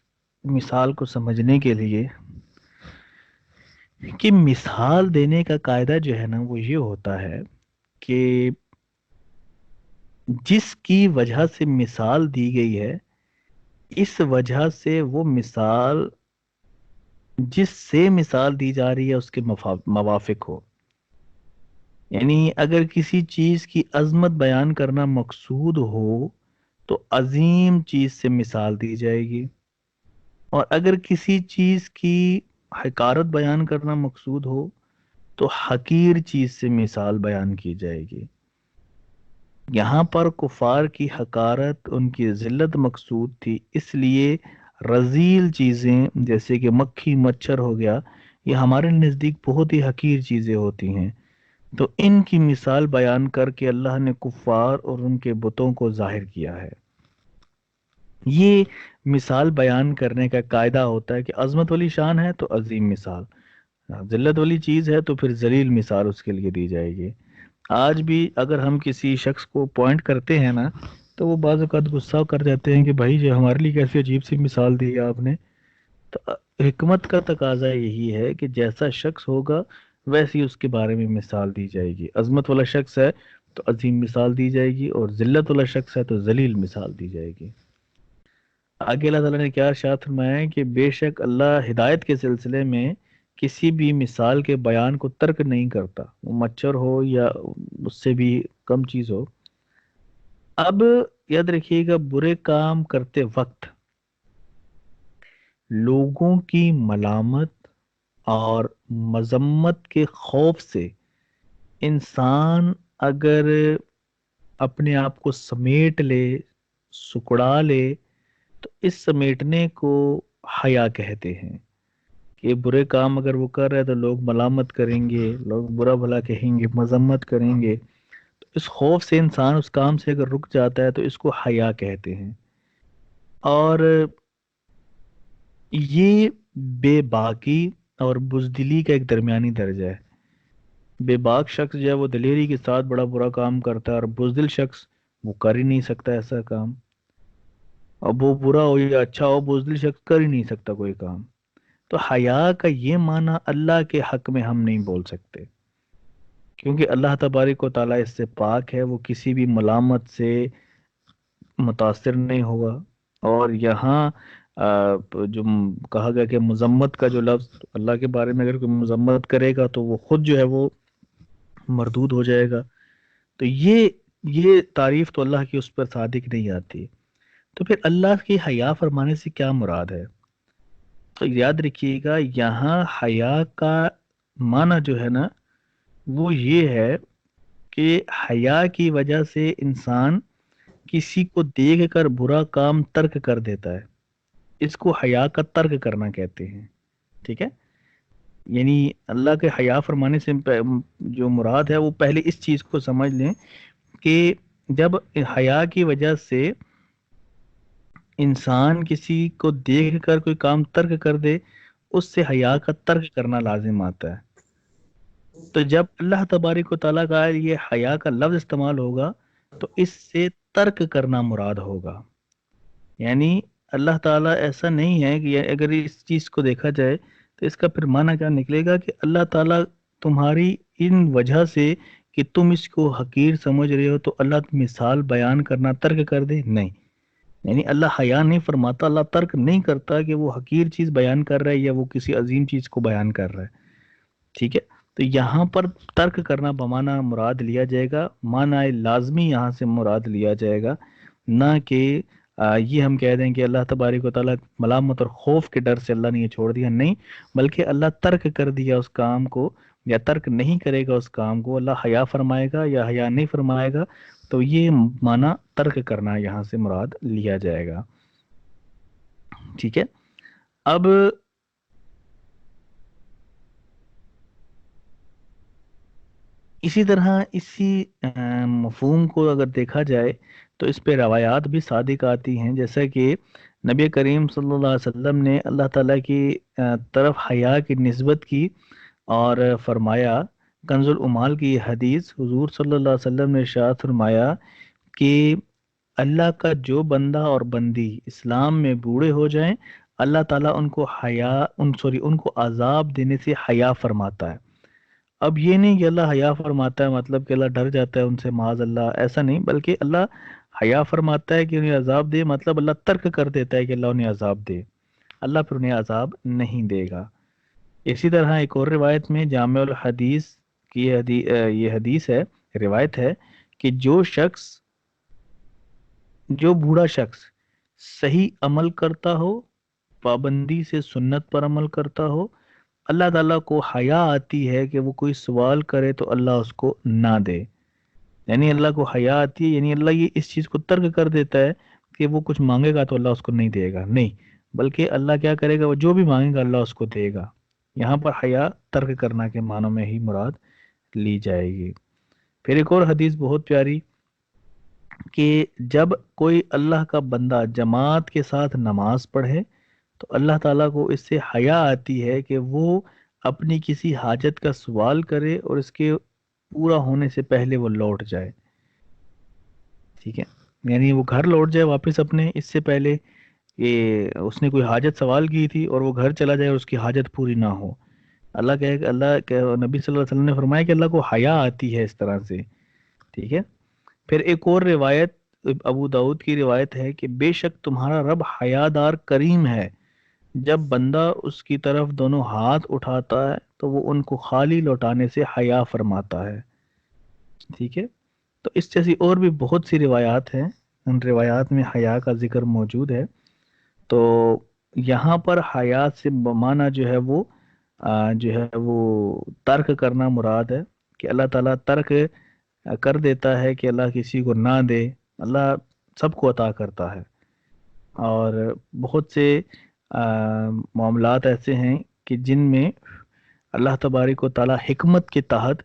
مثال کو سمجھنے کے لیے، کہ مثال دینے کا قاعدہ جو ہے نا وہ یہ ہوتا ہے کہ جس کی وجہ سے مثال دی گئی ہے، اس وجہ سے وہ مثال، جس سے مثال دی جا رہی ہے اس کے موافق ہو۔ یعنی اگر کسی چیز کی عظمت بیان کرنا مقصود ہو تو عظیم چیز سے مثال دی جائے گی، اور اگر کسی چیز کی حقارت بیان کرنا مقصود ہو تو حقیر چیز سے مثال بیان کی جائے گی۔ یہاں پر کفار کی حقارت، ان کی ذلت مقصود تھی، اس لیے رذیل چیزیں جیسے کہ مکھی مچھر ہو گیا، یہ ہمارے نزدیک بہت ہی حقیر چیزیں ہوتی ہیں، تو ان کی مثال بیان کر کے اللہ نے کفار اور ان کے بتوں کو ظاہر کیا ہے۔ یہ مثال بیان کرنے کا قاعدہ ہوتا ہے کہ عظمت والی شان ہے تو عظیم مثال، ذلت والی چیز ہے تو پھر ذلیل مثال اس کے لیے دی جائے گی۔ آج بھی اگر ہم کسی شخص کو پوائنٹ کرتے ہیں نا تو وہ بعض اوقات غصہ کر جاتے ہیں کہ بھائی جو ہمارے لیے کیسی عجیب سی مثال دی ہے آپ نے۔ تو حکمت کا تقاضا یہی ہے کہ جیسا شخص ہوگا ویسی اس کے بارے میں مثال دی جائے گی۔ عظمت والا شخص ہے تو عظیم مثال دی جائے گی، اور ذلت والا شخص ہے تو ذلیل مثال دی جائے گی۔ آگے اللہ تعالیٰ نے کیا ارشاد فرمایا ہے کہ بے شک اللہ ہدایت کے سلسلے میں کسی بھی مثال کے بیان کو ترک نہیں کرتا، وہ مچھر ہو یا اس سے بھی کم چیز ہو۔ اب یاد رکھیے گا، برے کام کرتے وقت لوگوں کی ملامت اور مذمت کے خوف سے انسان اگر اپنے آپ کو سمیٹ لے، سکڑا لے، تو اس سمیٹنے کو حیا کہتے ہیں۔ کہ برے کام اگر وہ کر رہے ہیں تو لوگ ملامت کریں گے، لوگ برا بھلا کہیں گے، مذمت کریں گے، تو اس خوف سے انسان اس کام سے اگر رک جاتا ہے تو اس کو حیا کہتے ہیں۔ اور یہ بے باکی اور بزدلی کا ایک درمیانی درجہ ہے۔ بے باک شخص جو ہے وہ دلیری کے ساتھ بڑا برا کام کرتا ہے، اور بزدل شخص وہ کر ہی نہیں سکتا ایسا کام، اب وہ برا ہو یا اچھا ہو، بزدل شخص کر ہی نہیں سکتا کوئی کام۔ تو حیا کا یہ معنی اللہ کے حق میں ہم نہیں بول سکتے، کیونکہ اللہ تبارک و تعالیٰ اس سے پاک ہے، وہ کسی بھی ملامت سے متاثر نہیں ہوگا۔ اور یہاں جو کہا گیا کہ مذمت کا جو لفظ، اللہ کے بارے میں اگر کوئی مذمت کرے گا تو وہ خود جو ہے وہ مردود ہو جائے گا۔ تو یہ تعریف تو اللہ کی اس پر صادق نہیں آتی۔ تو پھر اللہ کی حیا فرمانے سے کیا مراد ہے؟ تو یاد رکھیے گا، یہاں حیا کا معنی جو ہے نا وہ یہ ہے کہ حیا کی وجہ سے انسان کسی کو دیکھ کر برا کام ترک کر دیتا ہے، اس کو حیا کا ترک کرنا کہتے ہیں۔ ٹھیک ہے؟ یعنی اللہ کے حیا فرمانے سے جو مراد ہے وہ پہلے اس چیز کو سمجھ لیں کہ جب حیا کی وجہ سے انسان کسی کو دیکھ کر کوئی کام ترک کر دے، اس سے حیا کا ترک کرنا لازم آتا ہے۔ تو جب اللہ تبارک و تعالیٰ کا یہ حیا کا لفظ استعمال ہوگا تو اس سے ترک کرنا مراد ہوگا۔ یعنی اللہ تعالیٰ ایسا نہیں ہے کہ اگر اس چیز کو دیکھا جائے تو اس کا پھر معنی کیا نکلے گا کہ اللہ تعالیٰ تمہاری ان وجہ سے کہ تم اس کو حقیر سمجھ رہے ہو تو اللہ مثال بیان کرنا ترک کر دے؟ نہیں، یعنی اللہ حیا نہیں فرماتا، اللہ ترک نہیں کرتا کہ وہ حقیر چیز بیان کر رہا ہے یا وہ کسی عظیم چیز کو بیان کر رہا ہے، ٹھیک ہے؟ تو یہاں پر ترک کرنا بمانا مراد لیا جائے گا، معنی لازمی یہاں سے مراد لیا جائے گا، نہ کہ یہ ہم کہہ دیں کہ اللہ تبارک و تعالیٰ ملامت اور خوف کے ڈر سے اللہ نے یہ چھوڑ دیا، نہیں، بلکہ اللہ ترک کر دیا اس کام کو یا ترک نہیں کرے گا اس کام کو، اللہ حیا فرمائے گا یا حیا نہیں فرمائے گا، تو یہ معنی ترک کرنا یہاں سے مراد لیا جائے گا، ٹھیک ہے؟ اب اسی طرح اسی مفہوم کو اگر دیکھا جائے تو اس پہ روایات بھی صادق آتی ہیں، جیسا کہ نبی کریم صلی اللہ علیہ وسلم نے اللہ تعالیٰ کی طرف حیا کی نسبت کی اور فرمایا، کنز العمال کی یہ حدیث، حضور صلی اللہ علیہ وسلم نے ارشاد فرمایا کہ اللہ کا جو بندہ اور بندی اسلام میں بوڑھے ہو جائیں، اللہ تعالیٰ ان کو ان کو عذاب دینے سے حیا فرماتا ہے۔ اب یہ نہیں کہ اللہ حیا فرماتا ہے مطلب کہ اللہ ڈر جاتا ہے ان سے، معاذ اللہ، ایسا نہیں، بلکہ اللہ حیا فرماتا ہے کہ انہیں عذاب دے، مطلب اللہ ترک کر دیتا ہے کہ اللہ انہیں عذاب دے، اللہ پھر انہیں عذاب نہیں دے گا۔ اسی طرح ایک اور روایت میں جامع الحدیث کی یہ حدیث ہے، روایت ہے کہ جو بوڑھا شخص صحیح عمل کرتا ہو، پابندی سے سنت پر عمل کرتا ہو، اللہ تعالیٰ کو حیا آتی ہے کہ وہ کوئی سوال کرے تو اللہ اس کو نہ دے، یعنی اللہ کو حیا آتی ہے، یعنی اللہ یہ اس چیز کو ترک کر دیتا ہے کہ وہ کچھ مانگے گا تو اللہ اس کو نہیں دے گا، نہیں، بلکہ اللہ کیا کرے گا، وہ جو بھی مانگے گا اللہ اس کو دے گا۔ یہاں پر حیا ترک کرنا کے معنوں میں ہی مراد لی جائے گی۔ پھر ایک اور حدیث بہت پیاری کہ جب کوئی اللہ کا بندہ جماعت کے ساتھ نماز پڑھے تو اللہ تعالیٰ کو اس سے حیا آتی ہے کہ وہ اپنی کسی حاجت کا سوال کرے اور اس کے پورا ہونے سے پہلے وہ لوٹ جائے، ٹھیک ہے؟ یعنی وہ گھر لوٹ جائے واپس اپنے، اس سے پہلے کہ اس نے کوئی حاجت سوال کی تھی اور وہ گھر چلا جائے اور اس کی حاجت پوری نہ ہو۔ اللہ کہے کہ نبی صلی اللہ علیہ وسلم نے فرمایا کہ اللہ کو حیا آتی ہے اس طرح سے، ٹھیک ہے؟ پھر ایک اور روایت ابو داؤد کی روایت ہے کہ بے شک تمہارا رب حیادار کریم ہے، جب بندہ اس کی طرف دونوں ہاتھ اٹھاتا ہے تو وہ ان کو خالی لوٹانے سے حیا فرماتا ہے، ٹھیک ہے؟ تو اس جیسی اور بھی بہت سی روایات ہیں، ان روایات میں حیا کا ذکر موجود ہے۔ تو یہاں پر حیا سے معنی جو ہے وہ ترک کرنا مراد ہے کہ اللہ تعالیٰ ترک کر دیتا ہے کہ اللہ کسی کو نہ دے، اللہ سب کو عطا کرتا ہے، اور بہت سے معاملات ایسے ہیں کہ جن میں اللہ تبارک و تعالیٰ حکمت کے تحت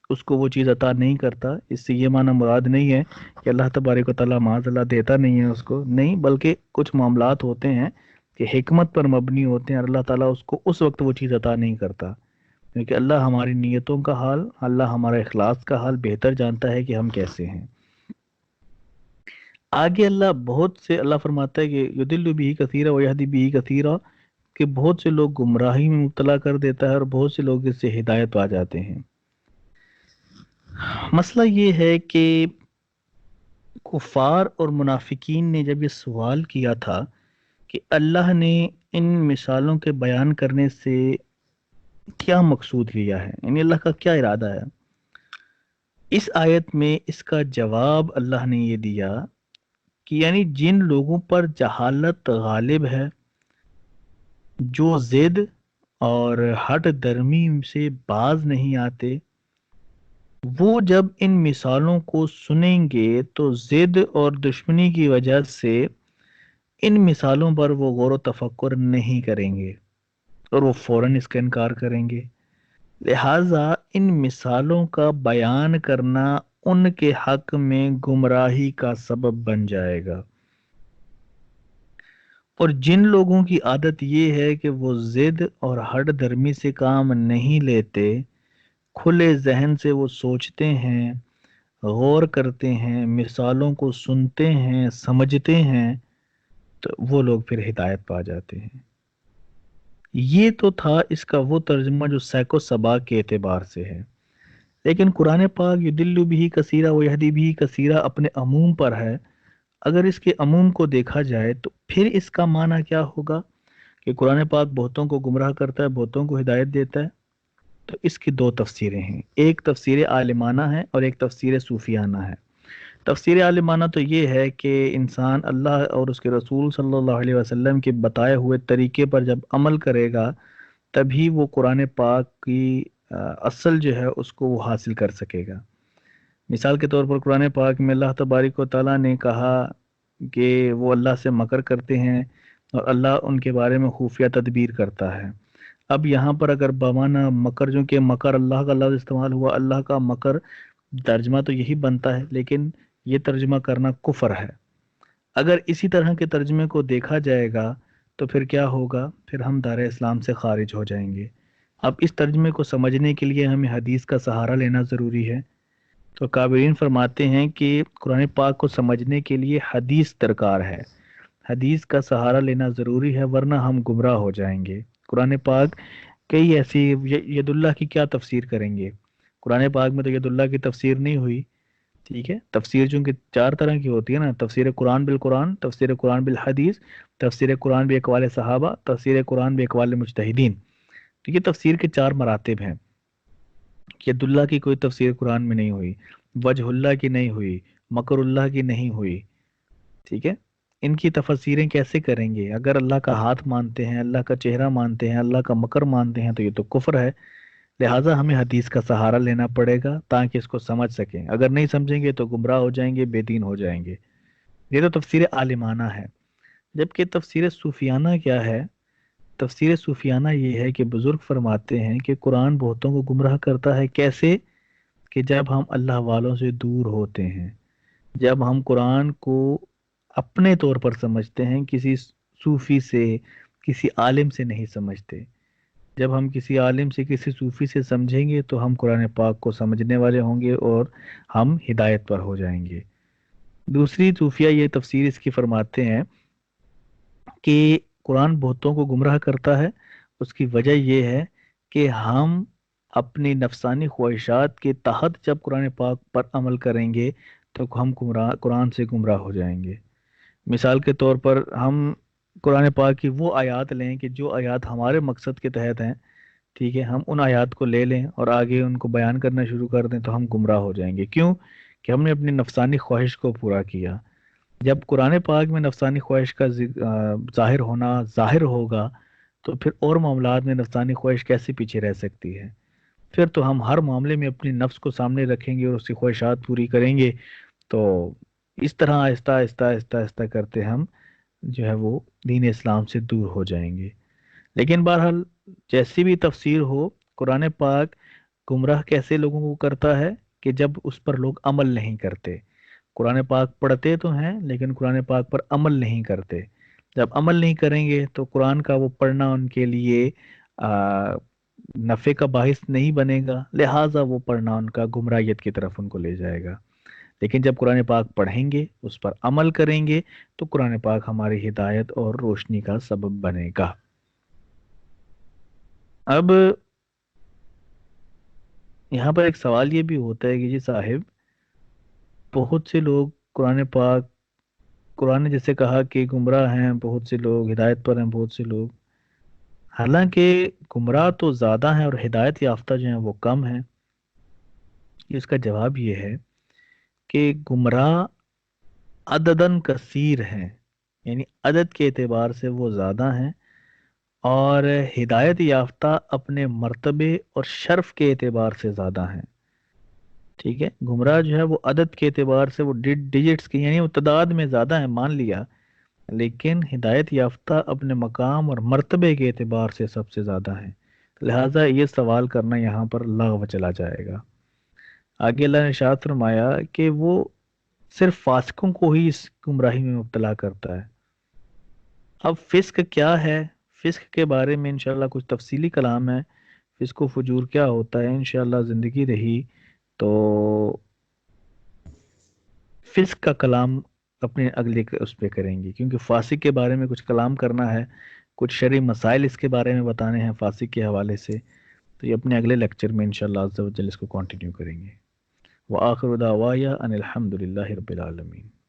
اس کو وہ چیز عطا نہیں کرتا۔ اس سے یہ معنی مراد نہیں ہے کہ اللہ تبارک و تعالیٰ معاذ اللہ دیتا نہیں ہے اس کو، نہیں، بلکہ کچھ معاملات ہوتے ہیں کہ حکمت پر مبنی ہوتے ہیں اور اللہ تعالیٰ اس کو اس وقت وہ چیز عطا نہیں کرتا، کیونکہ اللہ ہماری نیتوں کا حال، اللہ ہمارا اخلاص کا حال بہتر جانتا ہے کہ ہم کیسے ہیں۔ آگے اللہ فرماتا ہے کہ یضل بہ کثیرا ویہدی بہ کثیرا، کہ بہت سے لوگ گمراہی میں مبتلا کر دیتا ہے اور بہت سے لوگ اس سے ہدایت پا جاتے ہیں۔ مسئلہ یہ ہے کہ کفار اور منافقین نے جب یہ سوال کیا تھا کہ اللہ نے ان مثالوں کے بیان کرنے سے کیا مقصود لیا ہے، یعنی اللہ کا کیا ارادہ ہے، اس آیت میں اس کا جواب اللہ نے یہ دیا کہ یعنی جن لوگوں پر جہالت غالب ہے، جو ضد اور ہٹ درمی سے باز نہیں آتے، وہ جب ان مثالوں کو سنیں گے تو ضد اور دشمنی کی وجہ سے ان مثالوں پر وہ غور و تفکر نہیں کریں گے اور وہ فوراً اس کا انکار کریں گے، لہٰذا ان مثالوں کا بیان کرنا ان کے حق میں گمراہی کا سبب بن جائے گا۔ اور جن لوگوں کی عادت یہ ہے کہ وہ ضد اور ہٹ درمی سے کام نہیں لیتے، کھلے ذہن سے وہ سوچتے ہیں، غور کرتے ہیں، مثالوں کو سنتے ہیں، سمجھتے ہیں، تو وہ لوگ پھر ہدایت پا جاتے ہیں۔ یہ تو تھا اس کا وہ ترجمہ جو سیکو سبا کے اعتبار سے ہے، لیکن قرآن پاک یدل بھی کثیرہ و یہدی بھی کثیرہ اپنے عموم پر ہے۔ اگر اس کے عموم کو دیکھا جائے تو پھر اس کا معنی کیا ہوگا کہ قرآن پاک بہتوں کو گمراہ کرتا ہے، بہتوں کو ہدایت دیتا ہے؟ تو اس کی دو تفسیریں ہیں، ایک تفسیر عالمانہ ہے اور ایک تفسیر صوفیانہ ہے۔ تفسیر عالمانہ تو یہ ہے کہ انسان اللہ اور اس کے رسول صلی اللہ علیہ وسلم کے بتائے ہوئے طریقے پر جب عمل کرے گا تبھی وہ قرآن پاک کی اصل جو ہے اس کو وہ حاصل کر سکے گا۔ مثال کے طور پر قرآن پاک میں اللہ تبارک و تعالیٰ نے کہا کہ وہ اللہ سے مکر کرتے ہیں اور اللہ ان کے بارے میں خفیہ تدبیر کرتا ہے۔ اب یہاں پر اگر بمانہ مکر، جو کہ مکر اللہ کا لفظ استعمال ہوا، اللہ کا مکر، ترجمہ تو یہی بنتا ہے، لیکن یہ ترجمہ کرنا کفر ہے۔ اگر اسی طرح کے ترجمے کو دیکھا جائے گا تو پھر کیا ہوگا؟ پھر ہم دار اسلام سے خارج ہو جائیں گے۔ اب اس ترجمے کو سمجھنے کے لیے ہمیں حدیث کا سہارا لینا ضروری ہے۔ تو کابرین فرماتے ہیں کہ قرآن پاک کو سمجھنے کے لیے حدیث درکار ہے، حدیث کا سہارا لینا ضروری ہے، ورنہ ہم گمراہ ہو جائیں گے۔ قرآن پاک کئی ایسی ید اللہ کی کیا تفسیر کریں گے؟ قرآن پاک میں تو ید اللہ کی تفسیر نہیں ہوئی، ٹھیک ہے؟ تفسیر چونکہ چار طرح کی ہوتی ہے نا، تفسیر قرآن بالقرآن، تفسیر قرآن بالحدیث، تفسیر قرآن بھی اقوال صحابہ، تفسیر قرآن بھی اقوال مجتہدین۔ تو یہ تفسیر کے چار مراتب ہیں۔ ید اللہ کی کوئی تفسیر قرآن میں نہیں ہوئی، وجہ اللہ کی نہیں ہوئی، مکر اللہ کی نہیں ہوئی، ٹھیک ہے؟ ان کی تفسیریں کیسے کریں گے؟ اگر اللہ کا ہاتھ مانتے ہیں، اللہ کا چہرہ مانتے ہیں، اللہ کا مکر مانتے ہیں تو یہ تو کفر ہے۔ لہٰذا ہمیں حدیث کا سہارا لینا پڑے گا تاکہ اس کو سمجھ سکیں، اگر نہیں سمجھیں گے تو گمراہ ہو جائیں گے، بے دین ہو جائیں گے۔ یہ تو تفسیر عالمانہ ہے۔ جبکہ تفسیر صوفیانہ کیا ہے؟ تفسیر صوفیانہ یہ ہے کہ بزرگ فرماتے ہیں کہ قرآن بہتوں کو گمراہ کرتا ہے، کیسے؟ کہ جب ہم اللہ والوں سے دور ہوتے ہیں، جب ہم قرآن کو اپنے طور پر سمجھتے ہیں، کسی صوفی سے، کسی عالم سے نہیں سمجھتے۔ جب ہم کسی عالم سے، کسی صوفی سے سمجھیں گے تو ہم قرآن پاک کو سمجھنے والے ہوں گے اور ہم ہدایت پر ہو جائیں گے۔ دوسری صوفیہ یہ تفسیر اس کی فرماتے ہیں کہ قرآن بہتوں کو گمراہ کرتا ہے، اس کی وجہ یہ ہے کہ ہم اپنی نفسانی خواہشات کے تحت جب قرآن پاک پر عمل کریں گے تو ہم قرآن سے گمراہ ہو جائیں گے۔ مثال کے طور پر ہم قرآن پاک کی وہ آیات لیں کہ جو آیات ہمارے مقصد کے تحت ہیں، ٹھیک ہے؟ ہم ان آیات کو لے لیں اور آگے ان کو بیان کرنا شروع کر دیں تو ہم گمراہ ہو جائیں گے۔ کیوں؟ کہ ہم نے اپنی نفسانی خواہش کو پورا کیا۔ جب قرآن پاک میں نفسانی خواہش کا ظاہر ہونا ظاہر ہوگا تو پھر اور معاملات میں نفسانی خواہش کیسے پیچھے رہ سکتی ہے؟ پھر تو ہم ہر معاملے میں اپنی نفس کو سامنے رکھیں گے اور اس کی خواہشات پوری کریں گے۔ تو اس طرح آہستہ آہستہ آہستہ آہستہ کرتے ہم جو ہے وہ دین اسلام سے دور ہو جائیں گے۔ لیکن بہرحال جیسی بھی تفسیر ہو، قرآن پاک گمراہ کیسے لوگوں کو کرتا ہے؟ کہ جب اس پر لوگ عمل نہیں کرتے۔ قرآن پاک پڑھتے تو ہیں لیکن قرآن پاک پر عمل نہیں کرتے۔ جب عمل نہیں کریں گے تو قرآن کا وہ پڑھنا ان کے لیے نفع کا باعث نہیں بنے گا، لہٰذا وہ پڑھنا ان کا گمراہیت کی طرف ان کو لے جائے گا۔ لیکن جب قرآن پاک پڑھیں گے، اس پر عمل کریں گے تو قرآن پاک ہماری ہدایت اور روشنی کا سبب بنے گا۔ اب یہاں پر ایک سوال یہ بھی ہوتا ہے کہ جی صاحب، بہت سے لوگ قرآن نے جیسے کہا کہ گمراہ ہیں بہت سے لوگ، ہدایت پر ہیں بہت سے لوگ، حالانکہ گمراہ تو زیادہ ہیں اور ہدایت یافتہ جو ہیں وہ کم ہیں۔ اس کا جواب یہ ہے کہ گمراہ عددن کثیر ہیں، یعنی عدد کے اعتبار سے وہ زیادہ ہیں، اور ہدایت یافتہ اپنے مرتبے اور شرف کے اعتبار سے زیادہ ہیں، ٹھیک ہے؟ گمراہ جو ہے وہ عدد کے اعتبار سے وہ ڈیجٹس کی، یعنی وہ تعداد میں زیادہ ہیں، مان لیا، لیکن ہدایت یافتہ اپنے مقام اور مرتبے کے اعتبار سے سب سے زیادہ ہیں۔ لہٰذا یہ سوال کرنا یہاں پر لغو چلا جائے گا۔ آگے اللہ نے ارشاد فرمایا کہ وہ صرف فاسقوں کو ہی اس گمراہی میں مبتلا کرتا ہے۔ اب فسق کیا ہے؟ فسق کے بارے میں انشاءاللہ کچھ تفصیلی کلام ہے، فسق و فجور کیا ہوتا ہے، انشاءاللہ زندگی رہی تو فسق کا کلام اپنے اگلے اس پہ کریں گے، کیونکہ فاسق کے بارے میں کچھ کلام کرنا ہے، کچھ شرعی مسائل اس کے بارے میں بتانے ہیں فاسق کے حوالے سے، تو یہ اپنے اگلے لیکچر میں انشاءاللہ عز و جل اس کو کنٹینیو کریں گے۔ وآخر دعوایا ان الحمد للہ رب العالمین۔